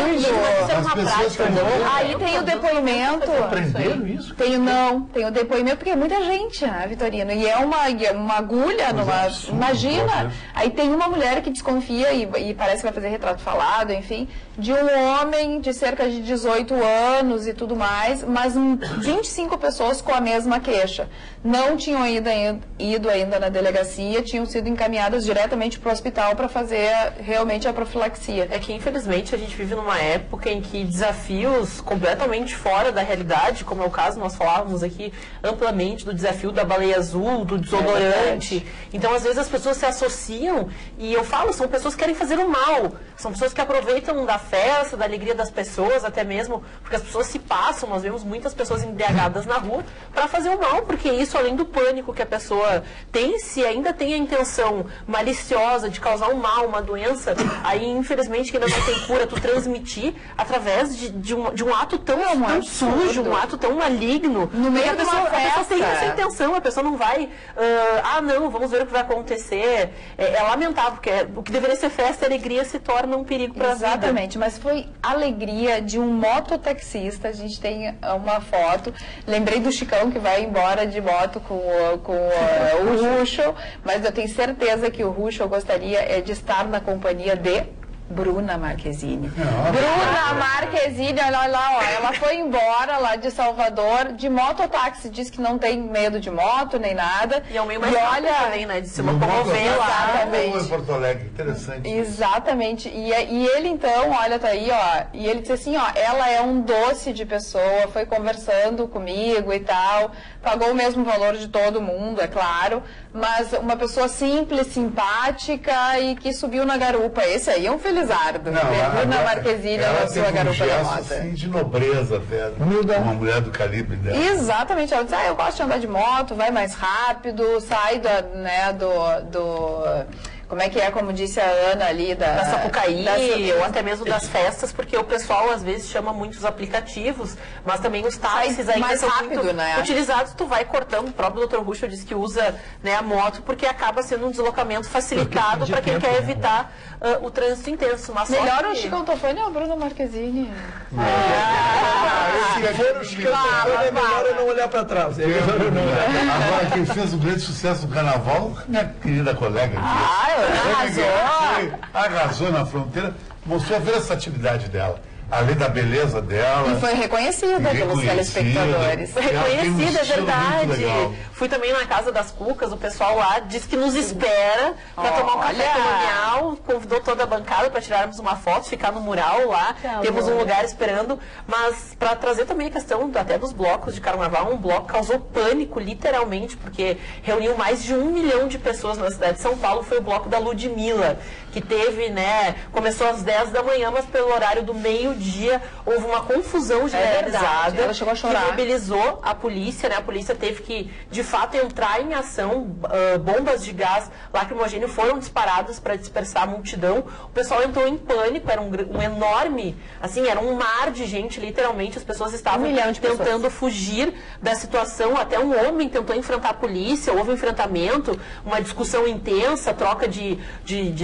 Aí tem o depoimento. Aprenderam isso? Tem o depoimento, porque é muita gente, né, Vitorino? E é uma agulha, imagina. Aí tem uma mulher que desconfia e parece que vai fazer retrato falado, enfim, de um homem de cerca de 18 anos e tudo mais, mas 25 pessoas com a mesma queixa. Não tinham ido ainda na delegacia, tinham sido encaminhadas diretamente para o hospital para fazer realmente a profilaxia. É que, infelizmente, a gente vive numa época em que desafios completamente fora da realidade, como é o caso, nós falávamos aqui amplamente do desafio da baleia azul, do desodorante. Então, às vezes, as pessoas se associam e eu falo, são pessoas que querem fazer o mal. São pessoas que aproveitam da festa, da alegria das pessoas, até mesmo porque as pessoas se passam. Nós vemos muitas pessoas em embriagadas na rua para fazer o mal, porque isso, além do pânico que a pessoa tem, se ainda tem a intenção maliciosa de causar um mal, uma doença, aí infelizmente que ainda não tem cura, tu transmitir através de um ato tão sujo, um ato tão maligno, no meio a pessoa tem essa festa. intenção, a pessoa não vai, não, vamos ver o que vai acontecer. É lamentável, porque o que deveria ser festa e alegria se torna um perigo para a vida. Exatamente, mas foi alegria de um mototaxista. A gente tem uma foto. Lembrei do Chicão que vai embora de moto com o Ruschel, mas eu tenho certeza que o Ruschel gostaria de estar na companhia de Bruna Marquezine. Bruna Marquezine, olha lá, ó, ela foi embora lá de Salvador de mototáxi, diz que não tem medo de moto nem nada. E é o meio mais rápido também, né? De se locomover lá. Exatamente. Em Porto Alegre, interessante. Exatamente. E ele então, olha, tá aí, ó, e ele disse assim, ó, ela é um doce de pessoa, foi conversando comigo e tal, pagou o mesmo valor de todo mundo, é claro, mas uma pessoa simples, simpática e que subiu na garupa. Esse aí é um felizardo. Bruna Marquezine na sua garupa da moda. Assim, de nobreza até. Uma mulher do calibre dela. Exatamente. Ela diz, eu gosto de andar de moto, vai mais rápido, sai como é que é, como disse a Ana ali, da Sapucaí, ou até mesmo das festas, porque o pessoal às vezes chama muitos aplicativos, mas também os táxis ainda mais são rápido, muito né? utilizados. Tu vai cortando, o próprio Dr. Ruschel disse que usa, né, a moto, porque acaba sendo um deslocamento facilitado para quem quer evitar o trânsito intenso. Mas melhor o Chicão Tofani ou a Bruna Marquezine? Se for o Chicão Tofani, é melhor eu não olhar para trás. Agora, quem fez um grande sucesso no carnaval, minha querida colega aqui. Arrasou na fronteira, mostrou a versatilidade dela, além da beleza dela. E foi reconhecida pelos telespectadores. Reconhecida, é verdade. Fui também na Casa das Cucas, o pessoal lá disse que nos espera para tomar um café colonial, convidou toda a bancada para tirarmos uma foto, ficar no mural lá, temos um lugar esperando, mas para trazer também a questão até dos blocos de carnaval, um bloco causou pânico, literalmente, porque reuniu mais de 1 milhão de pessoas na cidade de São Paulo, foi o bloco da Ludmilla, que teve, né, começou às 10 da manhã, mas pelo horário do meio-dia houve uma confusão generalizada. Ela chegou a chorar. Que mobilizou a polícia, né, a polícia teve que, de fato, entrar em ação, bombas de gás lacrimogêneo foram disparadas para dispersar a multidão, o pessoal entrou em pânico, era um enorme, assim, era um mar de gente, literalmente, as pessoas estavam tentando fugir da situação, até um homem tentou enfrentar a polícia, houve um enfrentamento, uma discussão intensa, troca de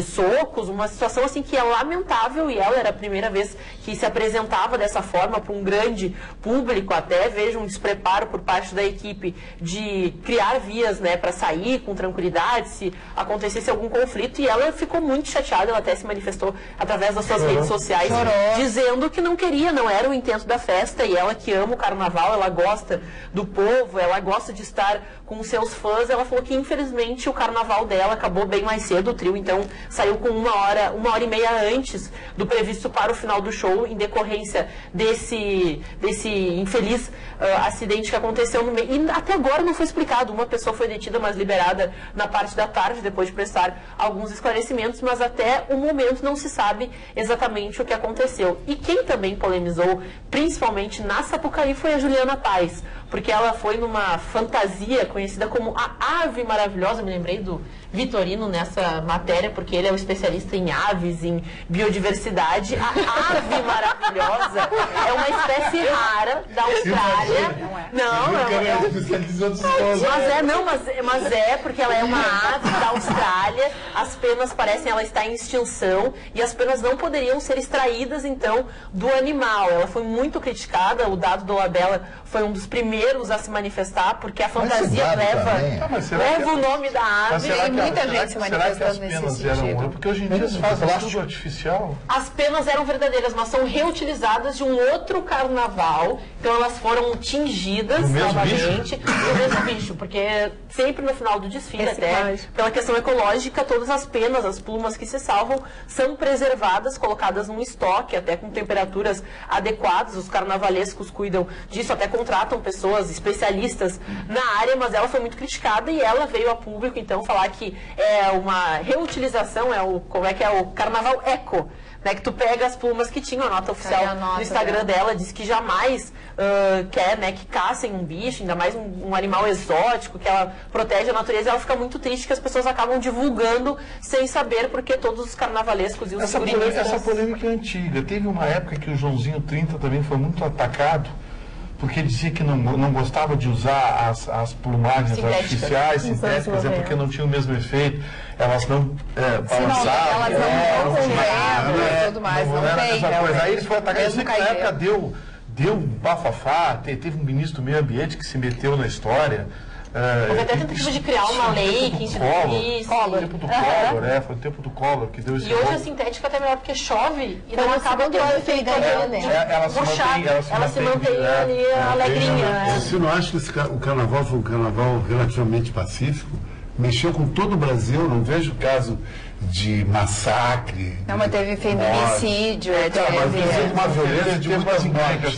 socos, uma situação assim que é lamentável, e ela era a primeira vez que se apresentava dessa forma para um grande público, até vejo um despreparo por parte da equipe de criar vias, né, para sair com tranquilidade se acontecesse algum conflito, e ela ficou muito chateada, ela até se manifestou através das suas redes sociais, dizendo que não queria, não era o intento da festa, e ela que ama o carnaval, ela gosta do povo, ela gosta de estar com seus fãs, ela falou que infelizmente o carnaval dela acabou bem mais cedo, o trio então saiu com uma hora e meia antes do previsto para o final do show, em decorrência desse infeliz acidente que aconteceu no meio, e até agora não foi explicado, uma pessoa foi detida, mas liberada na parte da tarde, depois de prestar alguns esclarecimentos, mas até o momento não se sabe exatamente o que aconteceu. E quem também polemizou, principalmente na Sapucaí, foi a Juliana Paz, porque ela foi numa fantasia conhecida como a Ave Maravilhosa, me lembrei do Vitorino nessa matéria, porque ele é um especialista em aves, em biodiversidade. A ave maravilhosa é uma espécie rara da Austrália. Mas é porque ela é uma ave da Austrália, as penas parecem, ela está em extinção, e as penas não poderiam ser extraídas, então, do animal. Ela foi muito criticada, o Dado Dolabella foi um dos primeiros a se manifestar, porque a fantasia leva o nome da ave. Muita gente se manifestando nesse sentido. Porque hoje em dia se faz tudo artificial. As penas eram verdadeiras, mas são reutilizadas de um outro carnaval. Então elas foram tingidas novamente do mesmo bicho. Porque sempre no final do desfile, até pela questão ecológica, todas as penas, as plumas que se salvam, são preservadas, colocadas num estoque, até com temperaturas adequadas. Os carnavalescos cuidam disso, até contratam pessoas pessoas especialistas na área, mas ela foi muito criticada e ela veio a público, então, falar que é uma reutilização, como é que é o carnaval eco, né, que tu pega as plumas que tinham, a nota oficial no Instagram dela, diz que jamais quer, né, que caçem um bicho, ainda mais um animal exótico, que ela protege a natureza. Ela fica muito triste que as pessoas acabam divulgando sem saber, porque todos os carnavalescos e os figurinistas... Essa polêmica é antiga. Teve uma época que o Joãozinho 30 também foi muito atacado, porque dizia que não gostava de usar as plumagens artificiais, sintéticas, porque não tinha o mesmo efeito. Elas não balançavam. Elas não vão com vento e tudo mais, não tem. Aí ele foi atacado. Na época deu um bafafá, teve um ministro do meio ambiente que se meteu na história. Houve até tentativa de criar uma lei que instituísse. Foi o tempo do Collor, foi o tempo do Collor que deu esse. E hoje a sintética até melhor porque chove e não acaba tendo efeito ela se mantém ali alegrinha. Você não acha que o carnaval foi um carnaval relativamente pacífico? Mexeu com todo o Brasil, não vejo caso de massacre. Não, mas teve feminicídio, teve uma violência de muitas mortes.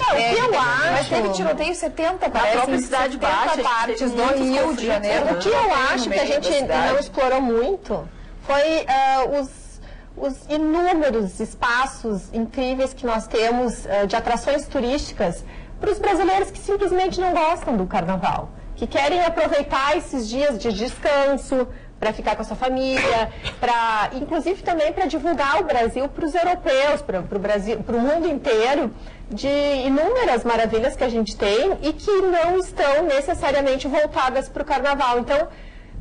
Mas teve tiroteio 70, parece, na própria Cidade Baixa, partes do Rio de Janeiro. O que eu acho que a gente não explorou muito foi os inúmeros espaços incríveis que nós temos de atrações turísticas para os brasileiros que simplesmente não gostam do carnaval, que querem aproveitar esses dias de descanso para ficar com a sua família, inclusive também para divulgar o Brasil para os europeus, para o mundo inteiro, de inúmeras maravilhas que a gente tem e que não estão necessariamente voltadas para o carnaval. Então,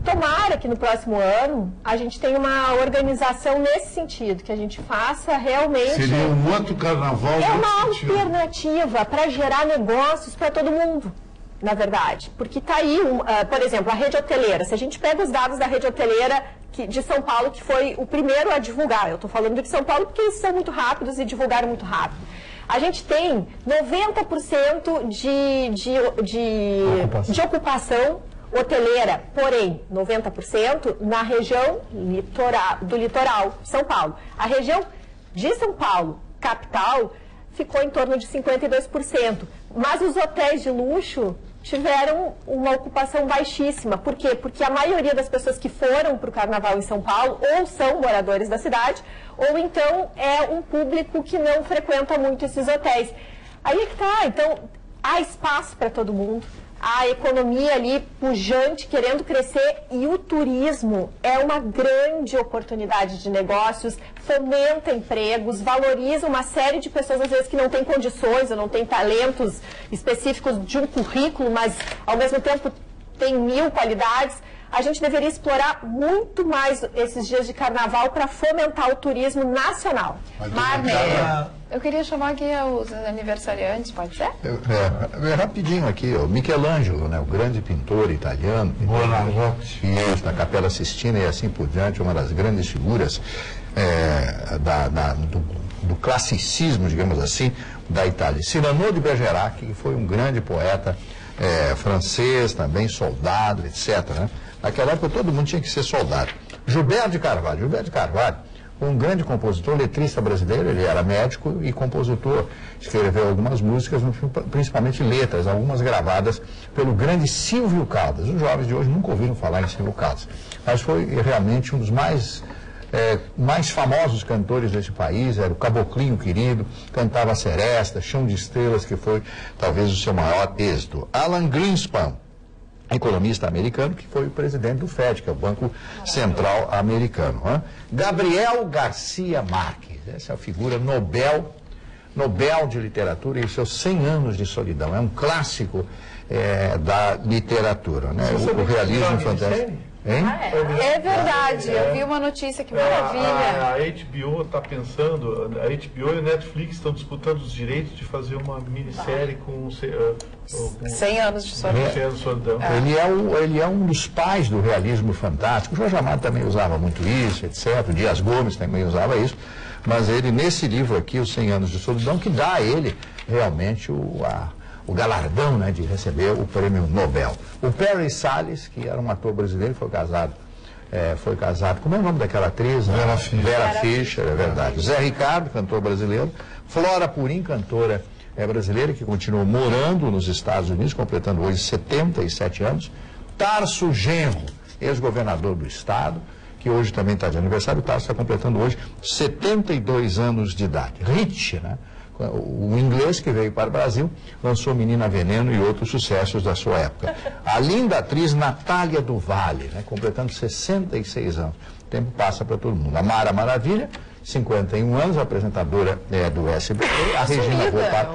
tomara que no próximo ano a gente tenha uma organização nesse sentido, que a gente faça realmente... Seria um outro carnaval. É uma alternativa para gerar negócios para todo mundo, na verdade. Porque está aí, por exemplo, a rede hoteleira. Se a gente pega os dados da rede hoteleira de São Paulo, que foi o primeiro a divulgar, eu estou falando de São Paulo porque eles são muito rápidos e divulgaram muito rápido. A gente tem 90% de ocupação hoteleira, porém, 90% na região do litoral, São Paulo. A região de São Paulo, capital, ficou em torno de 52%. Mas os hotéis de luxo tiveram uma ocupação baixíssima. Por quê? Porque a maioria das pessoas que foram para o carnaval em São Paulo ou são moradores da cidade, ou então é um público que não frequenta muito esses hotéis. Aí é que tá. Então, há espaço para todo mundo. A economia ali pujante, querendo crescer, e o turismo é uma grande oportunidade de negócios, fomenta empregos, valoriza uma série de pessoas, às vezes, que não têm condições ou não têm talentos específicos de um currículo, mas, ao mesmo tempo, tem 1000 qualidades. A gente deveria explorar muito mais esses dias de carnaval para fomentar o turismo nacional. Marne, eu queria chamar aqui os aniversariantes, pode ser? Rapidinho aqui, o Michelangelo, né, o grande pintor italiano, da Capela Sistina e assim por diante, uma das grandes figuras do classicismo, digamos assim, da Itália. Cyrano de Bergerac, que foi um grande poeta francês, também soldado, etc., né? Naquela época todo mundo tinha que ser soldado. Gilberto de Carvalho, um grande compositor, letrista brasileiro, ele era médico e compositor. Escreveu algumas músicas, principalmente letras, algumas gravadas pelo grande Silvio Caldas. Os jovens de hoje nunca ouviram falar em Silvio Caldas, mas foi realmente um dos mais famosos cantores desse país. Era o Caboclinho Querido, cantava Seresta, Chão de Estrelas, que foi talvez o seu maior êxito. Alan Greenspan, economista americano, que foi o presidente do FED, que é o Banco Central Americano. Né? Gabriel Garcia Marques, essa é a figura Nobel de Literatura e os seus 100 anos de solidão. É um clássico da literatura, né? O realismo fantástico. É verdade, eu vi uma notícia, que maravilha. A HBO está pensando, a HBO e o Netflix estão disputando os direitos de fazer uma minissérie com 100 anos de solidão. Ele é um dos pais do realismo fantástico. O Jorge Amado também usava muito isso, etc. O Dias Gomes também usava isso. Mas ele, nesse livro aqui, Os 100 Anos de Solidão, que dá a ele realmente o galardão, né, de receber o prêmio Nobel. O Perry Salles, que era um ator brasileiro, foi casado, como é o nome daquela atriz? Vera Fischer, é verdade. Zé Ricardo, cantor brasileiro. Flora Purim, cantora é brasileira, que continua morando nos Estados Unidos, completando hoje 77 anos. Tarso Genro, ex-governador do estado, que hoje também está de aniversário. O Tarso está completando hoje 72 anos de idade. Rich, né? O inglês que veio para o Brasil, lançou Menina Veneno e outros sucessos da sua época. A linda atriz Natália do Vale, né? Completando 66 anos. O tempo passa para todo mundo. A Mara Maravilha, 51 anos, apresentadora do SBT. A Regina Volpato.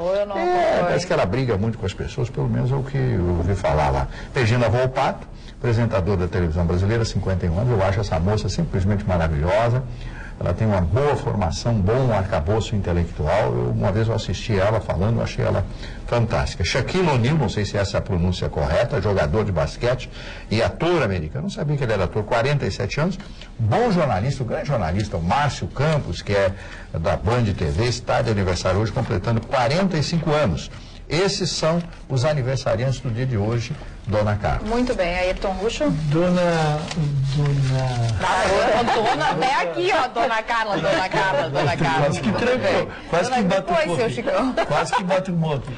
Parece que ela briga muito com as pessoas, pelo menos é o que eu ouvi falar lá. Regina Volpato, apresentadora da televisão brasileira, 51 anos. Eu acho essa moça simplesmente maravilhosa. Ela tem uma boa formação, um bom arcabouço intelectual. Uma vez eu assisti ela falando, eu achei ela fantástica. Shaquille O'Neal, não sei se essa é a pronúncia correta, jogador de basquete e ator americano. Não sabia que ele era ator, 47 anos. Bom jornalista, o grande jornalista, o Márcio Campos, que é da Band TV, está de aniversário hoje, completando 45 anos. Esses são os aniversariantes do dia de hoje, Dona Carla. Muito bem, Ayrton Ruxo. Dona... Até aqui, ó, Dona Carla. Quase que trancou. Quase que bate o Quase que bate o moto.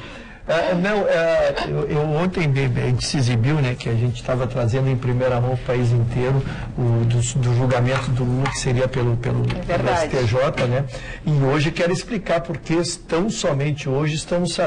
Eu ontem a gente se exibiu, né, que a gente estava trazendo em primeira mão o país inteiro do julgamento do Lula, que seria pelo STJ, né? E hoje quero explicar porque tão somente hoje estamos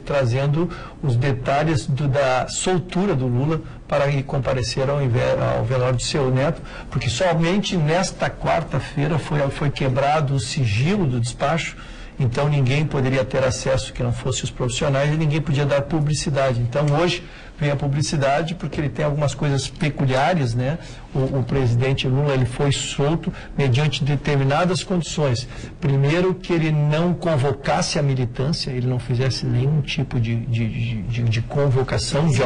trazendo os detalhes da soltura do Lula para ir comparecer ao velório do seu neto, porque somente nesta quarta-feira foi quebrado o sigilo do despacho. Então ninguém poderia ter acesso que não fosse os profissionais e ninguém podia dar publicidade. Então hoje vem a publicidade porque ele tem algumas coisas peculiares, né? O presidente Lula, ele foi solto mediante determinadas condições. Primeiro, que ele não convocasse a militância, ele não fizesse nenhum tipo de convocação, de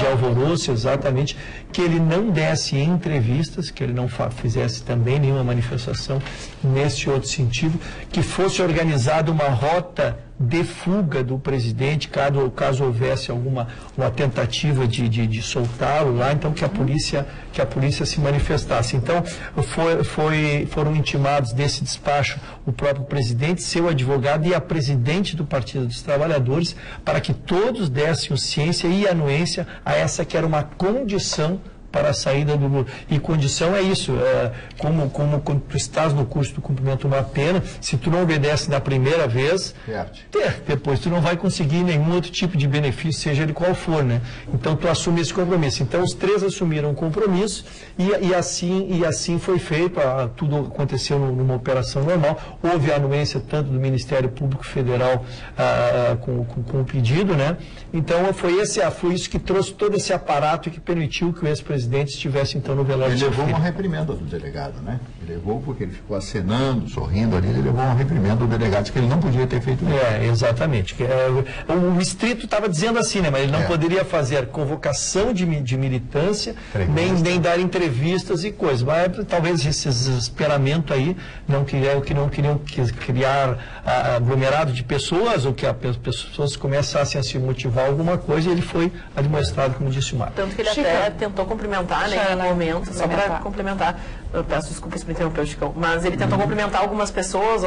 alvoroço, exatamente, que ele não desse entrevistas, que ele não fizesse também nenhuma manifestação nesse outro sentido, que fosse organizada uma rota de fuga do presidente, caso houvesse uma tentativa de soltá-lo lá, então que a polícia se manifestasse. Então foram intimados desse despacho o próprio presidente, seu advogado e a presidente do Partido dos Trabalhadores, para que todos dessem ciência e anuência a essa que era uma condição para a saída do Lula. E condição é isso, como quando tu estás no curso do cumprimento de uma pena, se tu não obedece na primeira vez, depois tu não vai conseguir nenhum outro tipo de benefício, seja ele qual for, né? Então tu assume esse compromisso. Então os três assumiram o compromisso e assim foi feito, tudo aconteceu numa operação normal, houve a anuência tanto do Ministério Público Federal com o pedido, né? Então foi isso que trouxe todo esse aparato e que permitiu que o ex-presidente estivesse então no velório. Ele levou uma reprimenda do delegado, né? Ele levou porque ele ficou acenando, sorrindo ali, ele levou uma reprimenda do delegado que ele não podia ter feito isso. Exatamente. O estrito estava dizendo assim, né? Mas ele não poderia fazer convocação de militância, nem dar entrevistas e coisas. Mas talvez esse desesperamento aí não queriam criar aglomerado de pessoas ou que as pessoas começassem a se motivar alguma coisa, e ele foi admoestado, como disse o Mário. Tanto que ele até tentou cumprimentar, né, em momento, só para complementar, eu peço desculpas por interromper o Chicão, mas ele tentou cumprimentar algumas pessoas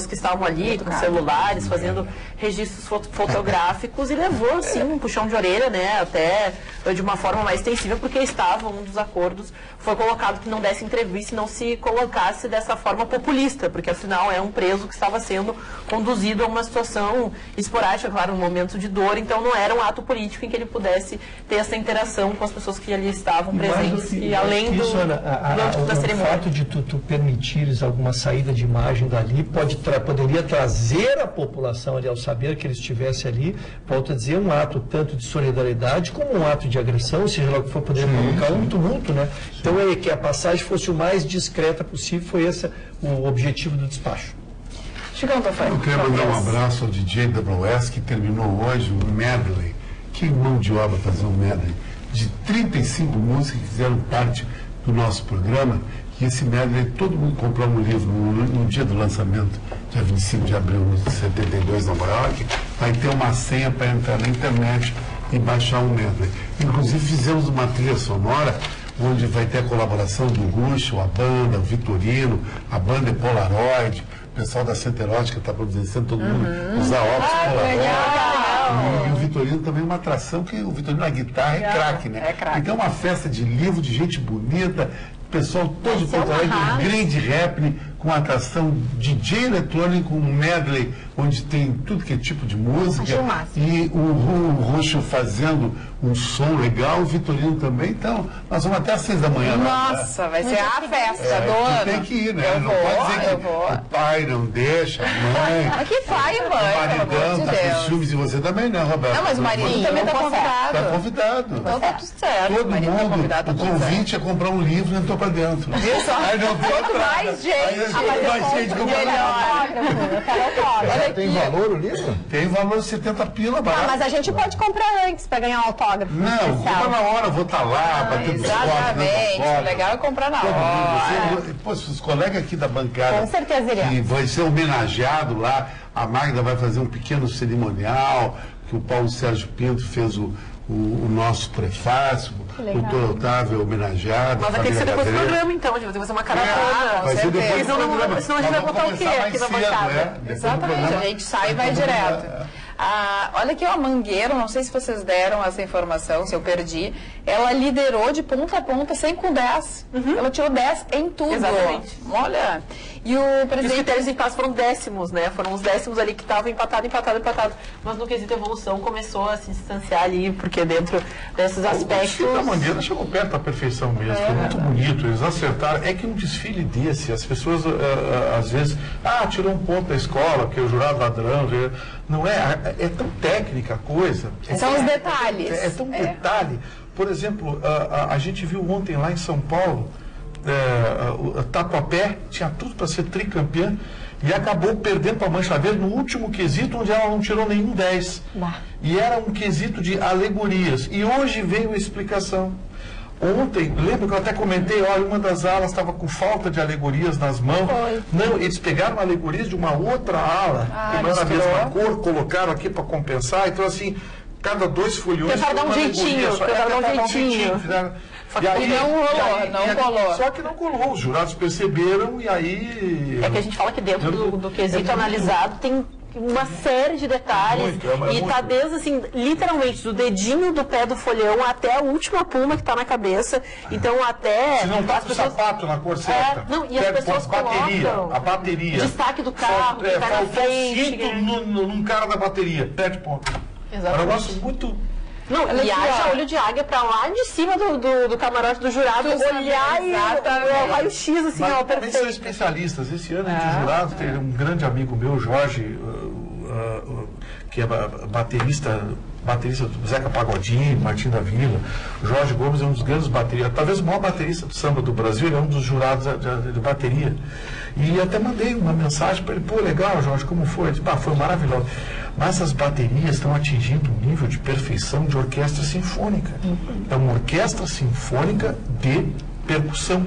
que estavam ali com celulares, fazendo registros fotográficos, e levou, assim, um puxão de orelha, né, até de uma forma mais extensiva, porque um dos acordos foi colocado que não desse entrevista e não se colocasse dessa forma populista, porque afinal é um preso que estava sendo conduzido a uma situação esporádica, claro, um momento de dor, então não era um ato político em que ele pudesse ter essa interação com as pessoas que ali estavam presentes, e além do da cerimônia. O fato de tu permitires alguma saída de imagem dali poderia trazer a população ali, ao saber que ele estivesse ali, volto a dizer, um ato tanto de solidariedade como um ato de agressão, ou seja lá o que for, poder provocar um tumulto, né? Então que a passagem fosse o mais discreta possível, foi esse o objetivo do despacho. Chicão, eu quero mandar um abraço ao DJ WS, que terminou hoje um medley. Que mão de obra fazer um medley de 35 músicas que fizeram parte do nosso programa. E esse medley, todo mundo comprou um livro no dia do lançamento, dia 25 de abril de 72, em Nova York. Vai ter uma senha para entrar na internet e baixar um medley. Inclusive fizemos uma trilha sonora onde vai ter a colaboração do Gucho, a banda, o Vitorino, a banda Polaroid, pessoal da Centerótica está providenciando todo mundo usar óculos coloridos. E o Vitorino também é uma atração, que o Vitorino na guitarra é craque, né? É craque. Então é uma festa de livro, de gente bonita, pessoal todo de Porto Alegre, grande rap, com atração DJ eletrônico, um medley, onde tem tudo que é tipo de música. E o Roxo fazendo um som legal, o Vitorino também. Então, nós vamos até às 6 da manhã. Nossa, vai ser a festa do ano. Tem que ir, né? Eu não vou, pode dizer que eu vou. o pai não deixa, a mãe. Mas que pai e mãe, O pelo maridão amor de tá com Deus. ciúmes e você também não, Roberto. Não, mas o marido também tá convidado. Tá convidado. Então tá tudo certo. Todo O marido tá mundo, convidado, o tá tudo certo. convite é comprar um livro e entrou pra dentro. Viu só? Aí não tem Quanto entrada. mais gente, Aí mais gente comprando. Eu quero autógrafo. Olha Tem aqui. valor o livro? Tem valor 70 pila, Ah, barato. mas a gente pode comprar antes para ganhar um autógrafo. Não, especial. compra na hora, vou estar lá, batendo foto. Exatamente. O legal é comprar na hora. Pô, os colegas aqui da bancada. Com certeza iremos. Que vai ser homenageado lá. A Magda vai fazer um pequeno cerimonial, que o Paulo Sérgio Pinto fez o nosso prefácio, o doutor Otávio é homenageado. Mas vai ter que ser família depois do Gadelha. programa, então, a gente vai fazer uma cara com Vai ser depois do certeza. programa. Senão a gente vai Nós botar vamos o quê começar aqui mais na cedo, bancada? Depois do Exatamente, programa, a gente sai e vai todo mundo direto. Olha aqui, a Mangueiro, não sei se vocês deram essa informação, se eu perdi, ela liderou de ponta a ponta, sempre com 10. Ela tirou 10 em tudo. Exatamente. Olha, e o E os presidente... critérios de empate foram décimos, né? Foram os décimos ali que estavam empatado. Mas no quesito evolução começou a se distanciar ali, porque dentro desses O aspectos... desfile da Mangueira chegou perto da perfeição mesmo, foi muito bonito, eles acertaram. É que um desfile desse, as pessoas às vezes, tirou um ponto da escola, porque o jurado ladrão, não é tão técnica a coisa. São os detalhes. É tão detalhe. Por exemplo, a gente viu ontem lá em São Paulo, o Tatuapé tinha tudo para ser tricampeã e acabou perdendo para a Mancha Verde no último quesito, onde ela não tirou nenhum 10. E era um quesito de alegorias. E hoje veio a explicação. Ontem, lembra que eu até comentei, olha, uma das alas estava com falta de alegorias nas mãos. Não, eles pegaram alegorias de uma outra ala, que não era a mesma cor, colocaram aqui para compensar. Então, assim, cada 2 folhões... Tentaram dar um jeitinho, tentaram dar um jeitinho. E aí, não rolou, não colou. Só que não colou, os jurados perceberam e aí... É que a gente fala que dentro do quesito analisado tem uma série de detalhes e tá desde assim, literalmente do dedinho do pé do folhão até a última pluma que tá na cabeça. Então até se não tá com o sapato na cor certa. E as pessoas colocam a bateria. Destaque do carro, que tá na frente. Num cara da bateria. 7 pontos. Exatamente. É um negócio muito... Não, e haja olho de águia pra lá de cima do camarote do jurado, olhar e o raio-x assim, ó, perfeito. Eles são especialistas. Esse ano de jurado tem um grande amigo meu, Jorge, que é baterista do Zeca Pagodinho, Martim da Vila. O Jorge Gomes é um dos grandes bateristas, talvez o maior baterista do samba do Brasil, ele é um dos jurados de bateria. E até mandei uma mensagem para ele, pô, legal, Jorge, como foi? Ele disse, foi maravilhoso. Mas as baterias estão atingindo um nível de perfeição de orquestra sinfônica. É uma orquestra sinfônica de percussão.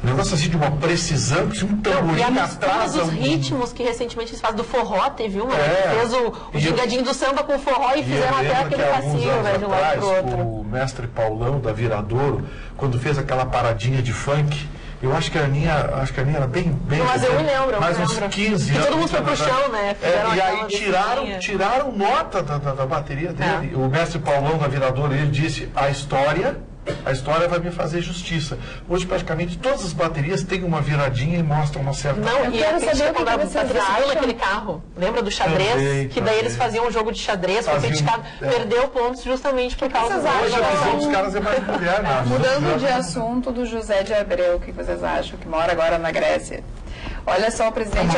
Um negócio assim de uma precisão, que um tamborim atrás. Todos os ritmos que recentemente eles fazem do forró, teve uma, que fez o gingadinho do samba com o forró e fizeram até aquele passinho, né, de um lado pro outro. O mestre Paulão da Viradouro, quando fez aquela paradinha de funk, eu acho que a Aninha era bem. Mas eu me lembro. Mais uns 15 anos. E todo mundo foi pro chão, né? E aí tiraram nota da bateria dele. O mestre Paulão da Viradouro, ele disse, a história vai me fazer justiça. Hoje, praticamente, todas as baterias têm uma viradinha e mostram uma certa... Não, e a crítica quando a bateria subiu naquele carro. Lembra do xadrez? Que daí eles faziam um jogo de xadrez, foi criticado. Perdeu pontos justamente por causa do... Hoje a visão dos caras é mais mulher, né? Mudando de assunto do José de Abreu, o que vocês acham? Que mora agora na Grécia. Olha só, o presidente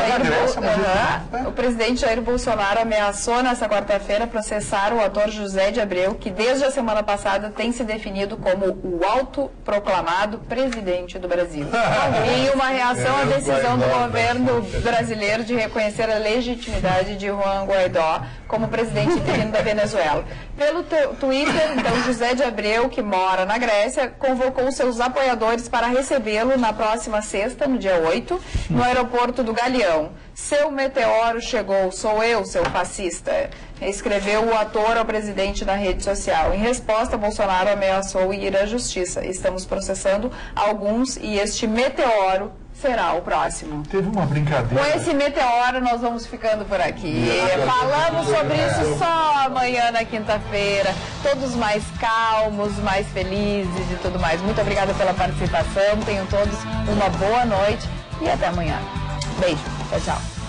Jair Bolsonaro ameaçou nessa quarta-feira processar o ator José de Abreu, que desde a semana passada tem se definido como o autoproclamado presidente do Brasil. Em uma reação à decisão do governo brasileiro de reconhecer a legitimidade de Juan Guaidó como presidente interino da Venezuela. Pelo Twitter, então, José de Abreu, que mora na Grécia, convocou seus apoiadores para recebê-lo na próxima sexta, no dia 8, no aeroporto do Galeão. Seu meteoro chegou, sou eu, seu fascista, escreveu o ator ao presidente na rede social. Em resposta, Bolsonaro ameaçou ir à justiça. Estamos processando alguns e este meteoro será o próximo. Teve uma brincadeira. Com esse meteoro, nós vamos ficando por aqui. Falamos sobre isso só amanhã, na quinta-feira. Todos mais calmos, mais felizes e tudo mais. Muito obrigada pela participação. Tenham todos uma boa noite e até amanhã. Beijo. Tchau, tchau.